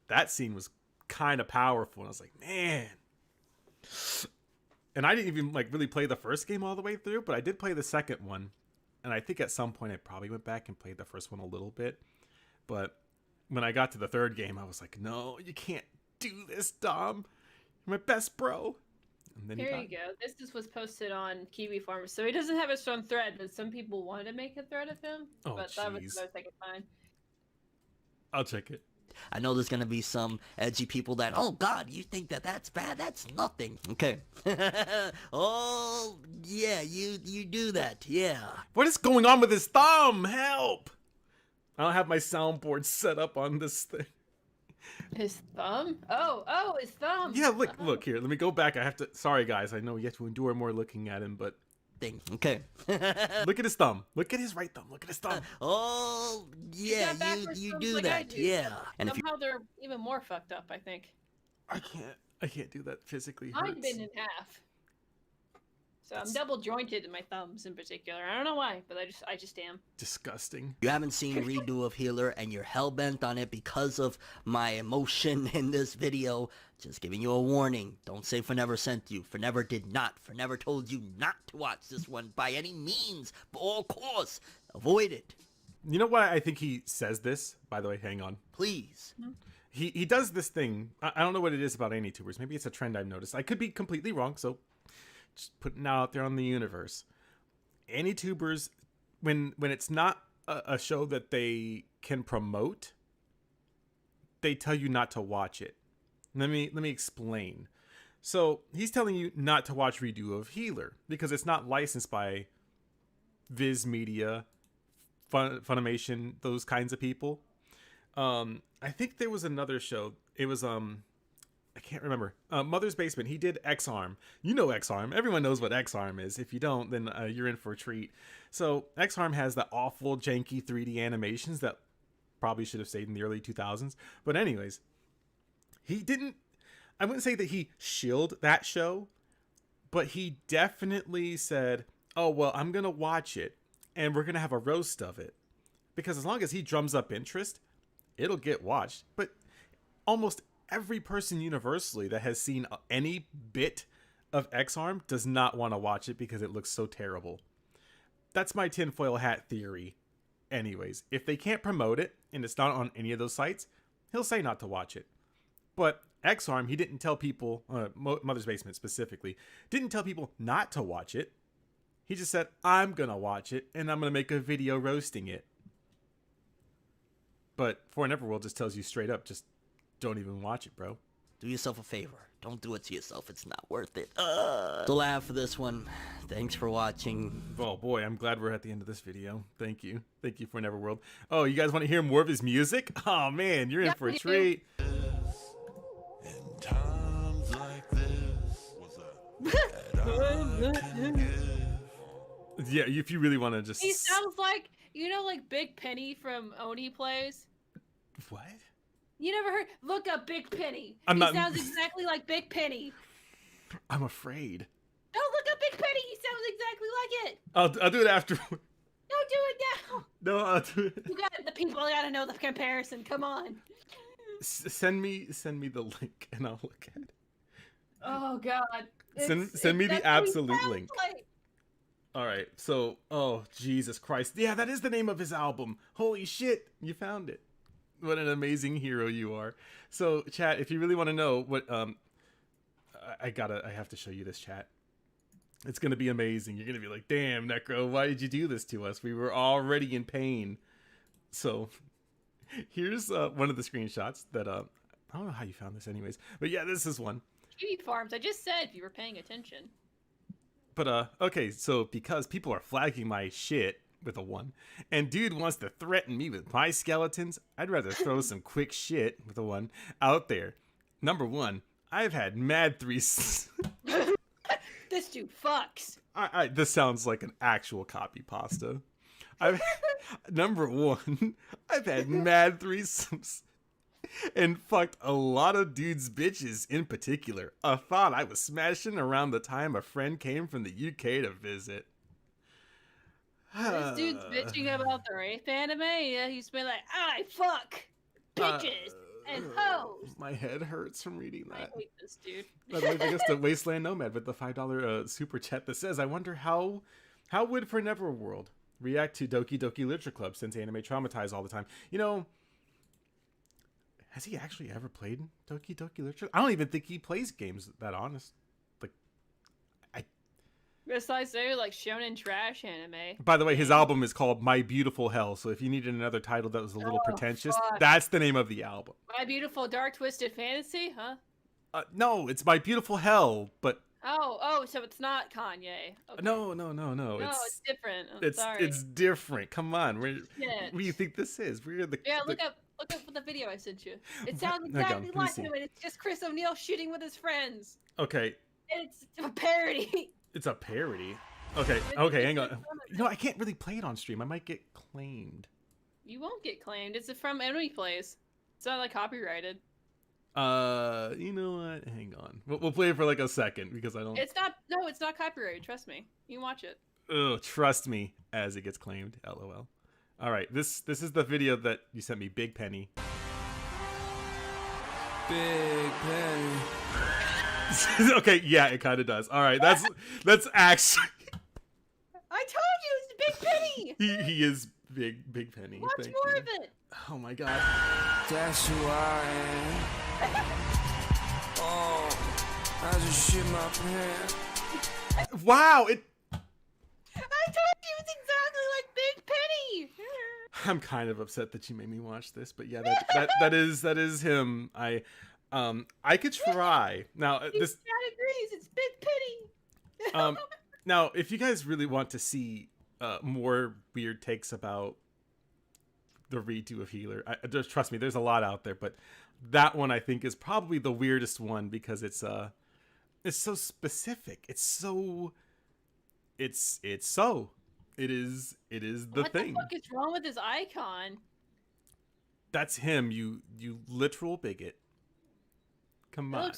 S1: that scene was kind of powerful. And I was like, man. And I didn't even like really play the first game all the way through, but I did play the second one. And I think at some point I probably went back and played the first one a little bit. But when I got to the third game, I was like, no, you can't do this, Dom. You're my best bro. And then
S2: Here you go. This was posted on Kiwi Farmers. So he doesn't have his own thread, but some people wanted to make a thread of him.
S1: Oh,
S2: but that was the most I could find.
S1: I'll check it.
S3: I know there's gonna be some edgy people that, oh God, you think that that's bad? That's nothing. Okay. Oh yeah, you do that. Yeah.
S1: What is going on with his thumb? Help! I don't have my soundboard set up on this thing.
S2: His thumb? Oh, his thumb.
S1: Yeah, look here. Let me go back. I have to. Sorry, guys. I know we have to endure more looking at him, but
S3: Thing. Okay.
S1: look at his thumb. Look at his right thumb. Look at his thumb.
S3: Oh yeah, you do
S2: like
S3: that. Yeah. And
S2: somehow they're even more fucked up, I think.
S1: I can't do that physically.
S2: I've
S1: Hurts.
S2: been in half. So I'm double jointed in my thumbs in particular. I don't know why, but I just am.
S1: Disgusting.
S3: you haven't seen Redo of Healer and you're hell-bent on it because of my emotion in this video, just giving you a warning. Don't say Fornever sent you. Fornever did not. Fornever told you not to watch this one by any means. By all course, avoid it.
S1: You know why I think he says this? By the way, hang on.
S3: Please.
S1: He does this thing. I don't know what it is about AniTubers. Maybe it's a trend I've noticed. I could be completely wrong, so just putting it out there on the universe. AniTubers, when it's not a show that they can promote, they tell you not to watch it. Let me explain. So he's telling you not to watch Redo of Healer because it's not licensed by Viz Media, Funimation, those kinds of people. I think there was another show. It was I can't remember. Mother's Basement. He did XIII. You know XIII. Everyone knows what XIII is. If you don't, then you're in for a treat. So XIII has the awful, janky 3D animations that probably should have stayed in the early 2000s. But anyways, he didn't. I wouldn't say that he shilled that show, but he definitely said, "Oh well, I'm gonna watch it, and we're gonna have a roast of it," because as long as he drums up interest, it'll get watched. But almost every person universally that has seen any bit of XIII does not want to watch it because it looks so terrible. That's my tinfoil hat theory. Anyways, if they can't promote it and it's not on any of those sites, he'll say not to watch it. But XIII, he didn't tell people, Mother's Basement specifically, didn't tell people not to watch it. He just said, I'm going to watch it and I'm going to make a video roasting it. But For Neverworld just tells you straight up, just don't even watch it, bro.
S3: Do yourself a favor. Don't do it to yourself. It's not worth it. That's all I have for this one. Thanks for watching.
S1: Oh boy, I'm glad we're at the end of this video. Thank you. Thank you For Neverworld. Oh, you guys want to hear more of his music? Oh man, you're in for a treat. In times like this, yeah, if you really want to just...
S2: He sounds like, like Big Penny from Oni Plays.
S1: What?
S2: You never heard? Look up Big Penny.
S1: He
S2: sounds exactly like Big Penny.
S1: I'm afraid.
S2: Don't look up Big Penny. He sounds exactly like it.
S1: I'll do it after.
S2: Don't do it now.
S1: No, I'll do it.
S2: The people gotta know the comparison. Come on.
S1: Send me the link and I'll look at it.
S2: Oh God.
S1: Send me the absolute link. Like. All right. So, oh Jesus Christ. Yeah, that is the name of his album. Holy shit, you found it. What an amazing hero you are. So, chat, if you really want to know what I have to show you this, chat. It's going to be amazing. You're going to be like, "Damn, NECRO, why did you do this to us? We were already in pain." So, here's one of the screenshots that I don't know how you found this anyways. But yeah, this is one.
S2: Kiwi Farms, I just said if you were paying attention.
S1: But okay, so because people are flagging my shit with a 1, and dude wants to threaten me with my skeletons, I'd rather throw some quick shit with a 1 out there. Number 1, I've had mad threesomes.
S2: This dude fucks.
S1: This sounds like an actual copy pasta. Number 1, I've had mad threesomes and fucked a lot of dudes' bitches in particular. A thought I was smashing around the time a friend came from the UK to visit.
S2: This dude's bitching about the rape anime. Yeah, he's been like, I fuck bitches and hoes.
S1: My head hurts from reading that.
S2: I hate this dude.
S1: By the way, I guess the Wasteland Nomad with the $5 super chat that says, I wonder how would For Neverworld react to Doki Doki Literature Club since anime traumatized all the time? You know, has he actually ever played Doki Doki Literature? I don't even think he plays games that honest.
S2: Besides, they're like shonen trash anime.
S1: By the way, his album is called My Beautiful Hell. So if you needed another title that was a little pretentious,
S2: fuck.
S1: that's the name of the album.
S2: My Beautiful Dark Twisted Fantasy, huh?
S1: No, it's My Beautiful Hell, but
S2: Oh, so it's not Kanye. Okay.
S1: no.
S2: No, it's different. Sorry.
S1: It's different. Come on, what
S2: Shit.
S1: do you think this is? We're the
S2: Look up the video I sent you. It sounds exactly like him, and it's just Chris O'Neill shooting with his friends.
S1: Okay.
S2: And it's a parody.
S1: It's a parody. Okay, hang on. You know, I can't really play it on stream. I might get claimed.
S2: You won't get claimed. It's from Enemy Plays. It's not like copyrighted.
S1: You know what? Hang on. We'll play it for like a second because I don't.
S2: It's not. No, it's not copyrighted. Trust me. You can watch it.
S1: Ugh, trust me, as it gets claimed. LOL. All right, this is the video that you sent me, Big Penny.
S4: Big Penny.
S1: Okay, yeah, it kind of does. All right, that's actually.
S2: I told you it's Big Penny.
S1: He is Big Penny.
S2: Watch
S1: Thank
S2: more
S1: you.
S2: of it.
S1: Oh my god.
S4: That's who I am. Oh, I just shit my pants.
S1: Wow,
S2: I told you it's exactly like Big Penny.
S1: I'm kind of upset that you made me watch this, but yeah, that is him. I could try. Now this
S2: Dad agrees. It's Big Penny.
S1: Now if you guys really want to see more weird takes about the redo of Healer, just trust me, there's a lot out there, but that one I think is probably the weirdest one because it's so specific. It is the thing.
S2: What the fuck is wrong with this icon?
S1: That's him, you literal bigot. Come on.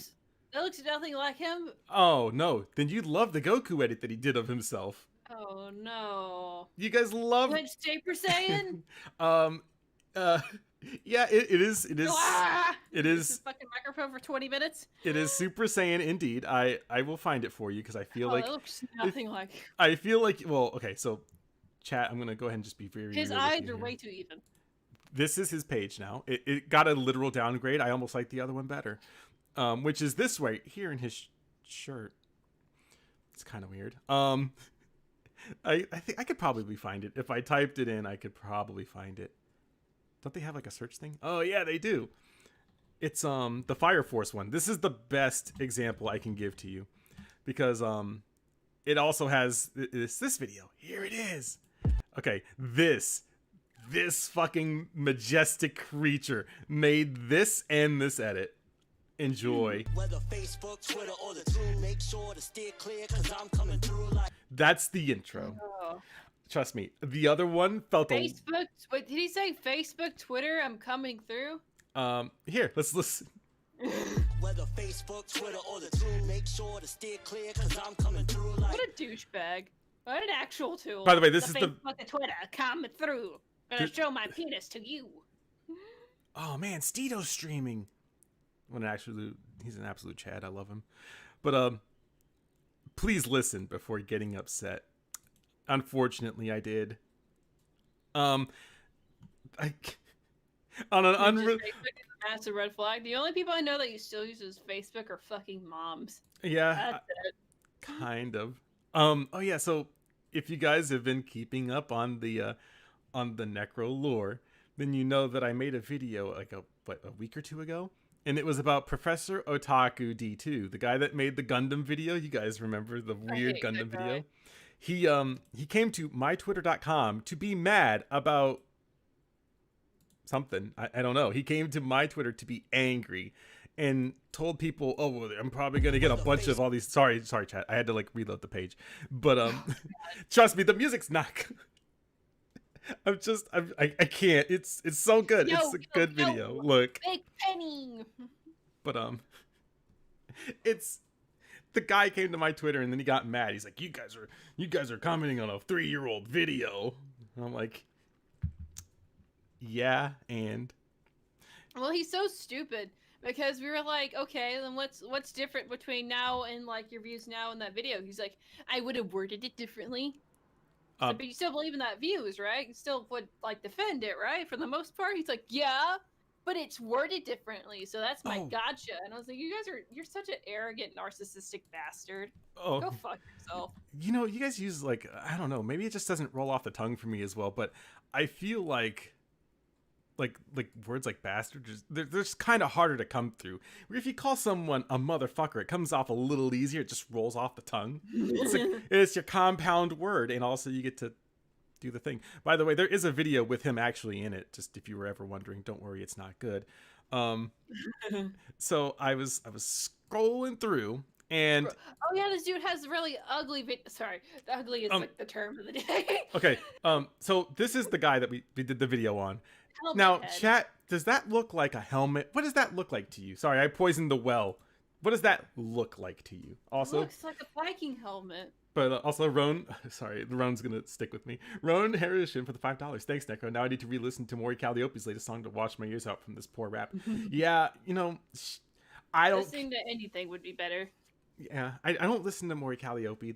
S2: That looks nothing like him.
S1: Oh no, then you'd love the Goku edit that he did of himself.
S2: Oh no.
S1: You guys love
S2: Super Saiyan?
S1: Yeah, it is
S2: Ah!
S1: it
S2: This
S1: is
S2: fucking microphone for 20 minutes.
S1: it is Super Saiyan indeed. I will find it for you because I feel like
S2: it looks nothing like.
S1: I feel like, well, okay, so chat, I'm gonna go ahead and just be very
S2: His
S1: real with
S2: eyes
S1: you
S2: are
S1: here.
S2: way too even.
S1: This is his page now. It got a literal downgrade. I almost like the other one better. Which is this way here in his shirt. It's kind of weird. I think I could probably find it. If I typed it in, I could probably find it. Don't they have like a search thing? Oh yeah, they do. It's the Fire Force one. This is the best example I can give to you because it also has this video. Here it is. Okay, this fucking majestic creature made this and this edit. Enjoy.
S5: Whether Facebook, Twitter, or the two, make sure to steer clear, 'cause I'm coming through like.
S1: That's the intro.
S2: Oh.
S1: Trust me. The other one felt
S2: Facebook. Wait, did he say Facebook, Twitter? I'm coming through.
S1: Here, let's listen.
S5: Whether Facebook, Twitter, or the two, make sure to steer clear, 'cause I'm coming through like.
S2: What a douchebag. What an actual tool.
S1: By the way, this is the
S2: Facebook and Twitter coming through. Gonna show my penis to you.
S1: Oh man, Steeto's streaming. He's an absolute Chad. I love him. But please listen before getting upset. Unfortunately, I did. On an
S2: Facebook is a massive red flag. The only people I know that you still use is Facebook are fucking moms.
S1: Yeah,
S2: That's it.
S1: kind of. Oh yeah, so if you guys have been keeping up on the NECRO lore, then you know that I made a video like a week or two ago, and it was about Professor Otaku D2, the guy that made the Gundam video. You guys remember the weird
S2: hate
S1: Gundam
S2: that guy.
S1: video? He came to mytwitter.com to be mad about something. I don't know. He came to my Twitter to be angry and told people, oh, well, I'm probably going to get a bunch of all these. Sorry, chat. I had to like reload the page. But trust me, the music's not good. I can't. It's so good.
S2: Yo,
S1: It's a good
S2: yo,
S1: video. Look,
S2: Big Penny.
S1: but it's the guy came to my Twitter and then he got mad. He's like, you guys are commenting on a 3-year-old video. And I'm like, yeah, and
S2: Well, he's so stupid because we were like, okay, then what's different between now and like your views now and that video? He's like, I would have worded it differently. So, but you still believe in that views, right? You still would like defend it, right? For the most part, he's like, yeah, but it's worded differently, so that's my gotcha. And I was like, you're such an arrogant, narcissistic bastard. Go fuck yourself.
S1: You know, you guys use like, I don't know, maybe it just doesn't roll off the tongue for me as well, but I feel like words like bastard, they're just kind of harder to come through. If you call someone a motherfucker, it comes off a little easier. It just rolls off the tongue. It's your compound word, and also you get to do the thing. By the way, there is a video with him actually in it. Just if you were ever wondering, don't worry, it's not good. So I was scrolling through, and
S2: oh yeah, this dude has really ugly. Sorry, the ugly is like the term of the day.
S1: Okay, so this is the guy that we did the video on.
S2: Helmet
S1: Now,
S2: head.
S1: chat, does that look like a helmet? What does that look like to you? Sorry, I poisoned the well. What does that look like to you? Also,
S2: It looks like a Viking helmet.
S1: but also Roan, sorry, Roan's gonna stick with me. Roan Harrison for the $5. Thanks, Necro. Now I need to re-listen to Maury Calliope's latest song to wash my ears out from this poor rap. Yeah, you know, I don't.
S2: Listening to anything would be better.
S1: Yeah, I don't listen to Maury Calliope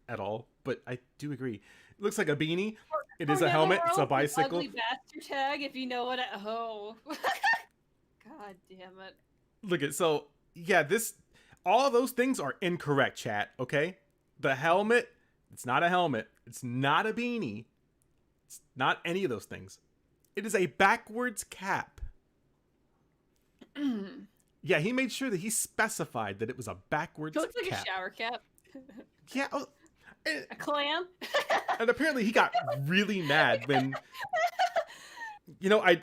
S1: at all, but I do agree. It looks like a beanie. It is a helmet. It's a bicycle.
S2: Ugly bastard tag, if you know what. Oh, god damn it!
S1: Look at so yeah. All of those things are incorrect, chat. Okay, the helmet. It's not a helmet. It's not a beanie. It's not any of those things. It is a backwards cap. Yeah, he made sure that he specified that it was a backwards
S2: It looks like
S1: cap.
S2: a shower cap.
S1: Yeah.
S2: A clam.
S1: And apparently he got really mad when, you know, I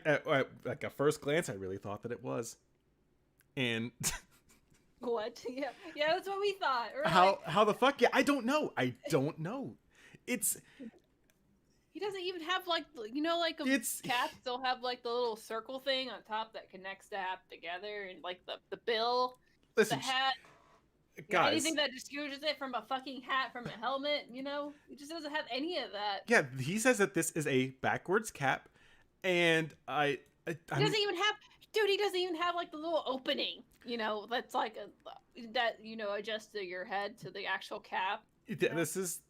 S1: like at first glance I really thought that it was, and
S2: What? Yeah, that's what we thought.
S1: how the fuck? Yeah, I don't know. It's
S2: He doesn't even have like like cats still have like the little circle thing on top that connects the hat together, and like the bill,
S1: listen,
S2: the hat.
S1: guys.
S2: Anything that distinguishes it from a fucking hat from a helmet, it just doesn't have any of that.
S1: Yeah, he says that this is a backwards cap, and he
S2: doesn't even have, dude. He doesn't even have like the little opening, that's like that adjusts your head to the actual cap.
S1: This is,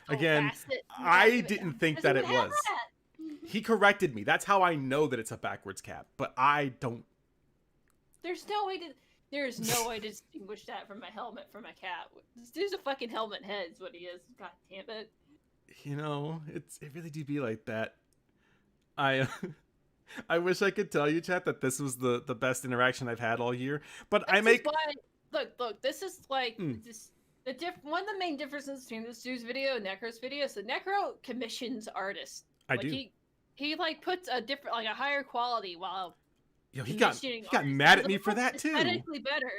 S1: again, I didn't think that it was. He corrected me. That's how I know that it's a backwards cap, but I don't.
S2: There's no way to distinguish that from a helmet from a cap. This dude's a fucking helmet head is what he is. God damn it.
S1: It really do be like that. I wish I could tell you, chat, that this was the best interaction I've had all year. But
S2: look, this is like one of the main differences between this dude's video and Necro's video. So Necro commissions artists. He like puts a different, like a higher quality while
S1: he got mad at me for that too.
S2: Aesthetically better,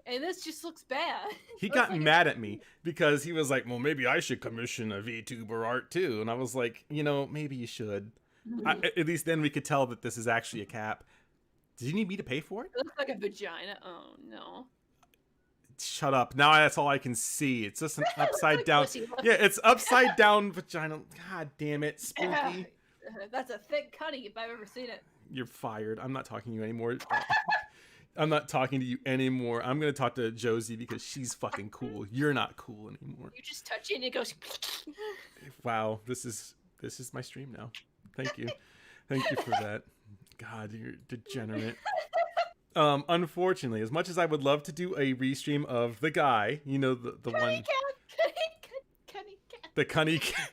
S2: and this just looks bad.
S1: He got mad at me because he was like, "Well, maybe I should commission a VTuber art too," and I was like, maybe you should. At least then we could tell that this is actually a cap. Did you need me to pay for it?
S2: It looks like a vagina. Oh no!
S1: Shut up! Now that's all I can see. It's just an upside down. Yeah, it's upside down vagina. God damn it, Spooky.
S2: That's a thick cutting if I've ever seen it.
S1: You're fired. I'm not talking to you anymore. I'm not talking to you anymore. I'm going to talk to Josie because she's fucking cool. You're not cool anymore.
S2: You just touch it and it goes.
S1: Wow, this is my stream now. Thank you. Thank you for that. God, you're degenerate. Unfortunately, as much as I would love to do a restream of the guy, the one. The Cunny Cat.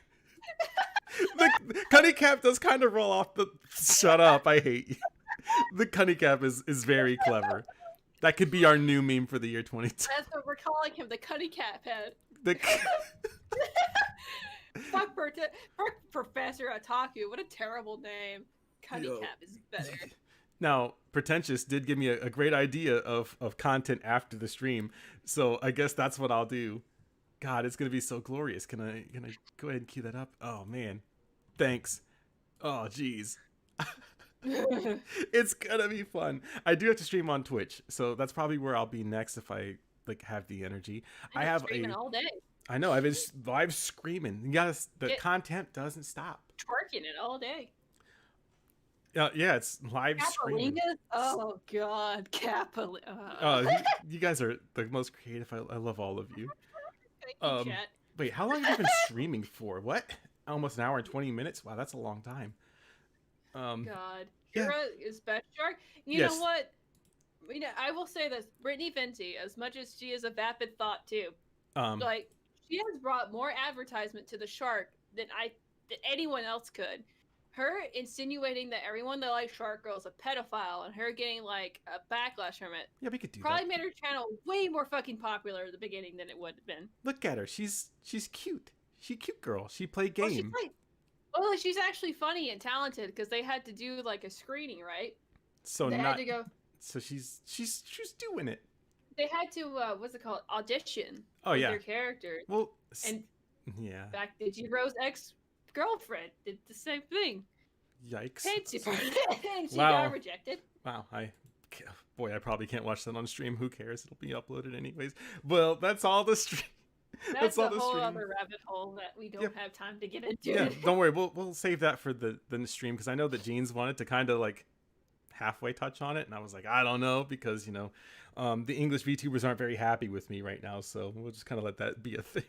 S1: The Cunny Cap does kind of roll off the. Shut up! I hate you. The Cunny Cap is very clever. That could be our new meme for the year 2020.
S2: That's what we're calling him, the Cunny Cap head. Fuck Professor Otaku. What a terrible name. Cunny Cap is better.
S1: Now, Pretentious did give me a great idea of content after the stream, so I guess that's what I'll do. God, it's gonna be so glorious. Can I go ahead and cue that up? Oh man, thanks. Oh jeez. It's gonna be fun. I do have to stream on Twitch, so that's probably where I'll be next if I like have the energy. I have
S2: streaming all day.
S1: I know I've been live screaming. You gotta, the content doesn't stop.
S2: Twerking it all day.
S1: Yeah, it's live screaming.
S2: Oh God,
S1: You guys are the most creative. I love all of you.
S2: Thank you, chat.
S1: Wait, how long have you been streaming for? What? Almost an hour and 20 minutes? Wow, that's a long time.
S2: God.
S1: Yeah.
S2: Kira is best shark. You know what? I will say this. Brittany Fenty, as much as she is a vapid thought too, like she has brought more advertisement to the shark than anyone else could. Her insinuating that everyone that likes Shark Girl is a pedophile and her getting like a backlash from it.
S1: Yeah, we could do
S2: probably
S1: that.
S2: Made her channel way more fucking popular at the beginning than it would have been.
S1: Look at her. She's cute. She's a cute girl. She played game.
S2: Well, she's actually funny and talented because they had to do like a screening, right?
S1: So
S2: they had to go.
S1: So she's doing it.
S2: They had to what's it called? Audition.
S1: Oh yeah.
S2: Their characters.
S1: Well,
S2: and
S1: yeah.
S2: In fact, Dijiro's ex-girlfriend did the same thing.
S1: Yikes.
S2: She got rejected.
S1: Wow. I probably can't watch that on stream. Who cares? It'll be uploaded anyways. Well, that's all the stream.
S2: That's a whole other rabbit hole that we don't have time to get into.
S1: Yeah, don't worry. We'll save that for the stream because I know that Jeans wanted to kind of like halfway touch on it, and I was like, I don't know, because the English VTubers aren't very happy with me right now, so we'll just kind of let that be a thing.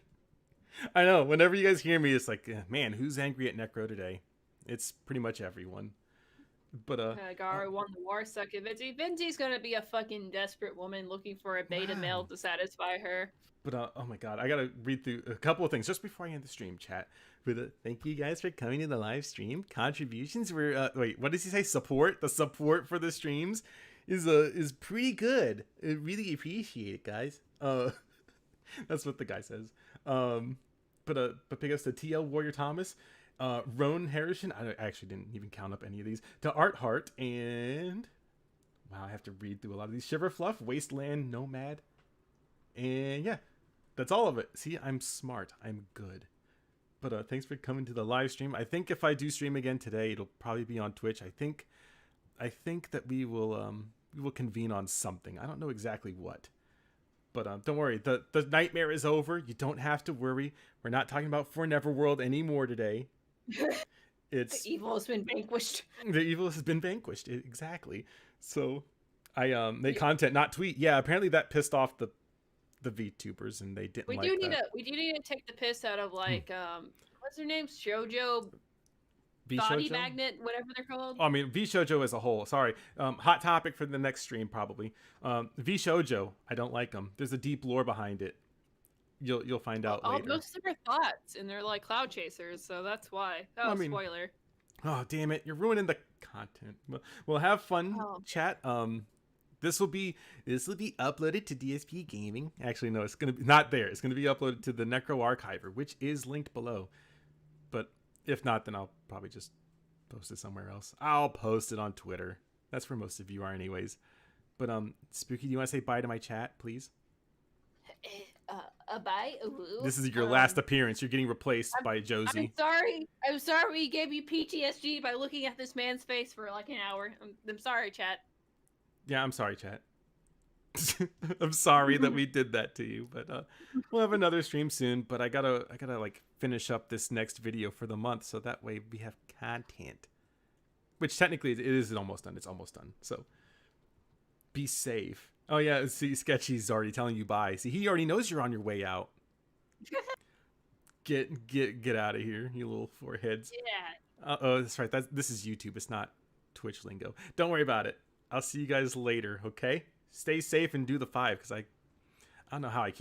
S1: I know. Whenever you guys hear me, it's like, man, who's angry at NECRO today? It's pretty much everyone. But
S2: Gara won the war, suck it, Vinci. Vinci's gonna be a fucking desperate woman looking for a beta male to satisfy her.
S1: But oh my god, I gotta read through a couple of things just before I end the stream, chat. Thank you guys for coming to the live stream. Contributions were wait, what does he say? Support. The support for the streams is pretty good. I really appreciate it, guys. That's what the guy says. But big ups to TL Warrior Thomas, Roan Harrison. I actually didn't even count up any of these. To Art Heart and wow, I have to read through a lot of these. Shiver Fluff, Wasteland Nomad, and yeah, that's all of it. See, I'm smart. I'm good. But thanks for coming to the live stream. I think if I do stream again today, it'll probably be on Twitch. I think that we will convene on something. I don't know exactly what. But don't worry, the nightmare is over. You don't have to worry. We're not talking about For Neverworld anymore today. The
S2: evil has been vanquished.
S1: The evil has been vanquished. Exactly. So I made content, not tweet. Yeah, apparently that pissed off the VTubers and they didn't like that.
S2: We do need to take the piss out of like what's their name? Shoujo Body
S1: V-Shoujo?
S2: Magnet, whatever they're called.
S1: Oh, I mean, V-Shoujo as a whole. Sorry. Hot topic for the next stream, probably. V-Shoujo, I don't like them. There's a deep lore behind it. You'll find out later.
S2: Most of them are thoughts, and they're like cloud chasers, so that's why. Spoiler.
S1: Oh, damn it. You're ruining the content. Well, have fun, chat. This will be uploaded to DSP Gaming. Actually, no, it's going to be not there. It's going to be uploaded to the NECRO Archiver, which is linked below. But if not, then I'll probably just post it somewhere else. I'll post it on Twitter. That's where most of you are anyways. But Spooky, do you want to say bye to my chat, please?
S2: Bye.
S1: This is your last appearance. You're getting replaced by Josie.
S2: I'm sorry we gave you PTSD by looking at this man's face for like an hour. I'm sorry, chat.
S1: Yeah, I'm sorry, chat. I'm sorry that we did that to you, but we'll have another stream soon. But I gotta like finish up this next video for the month, so that way we have content. Which technically it is almost done. It's almost done. So be safe. Oh yeah, see, Sketchy's already telling you bye. See, he already knows you're on your way out. Get out of here, you little foreheads.
S2: Yeah.
S1: Oh, that's right. This is YouTube. It's not Twitch lingo. Don't worry about it. I'll see you guys later. Okay. Stay safe and do the 5 because I don't know how I keep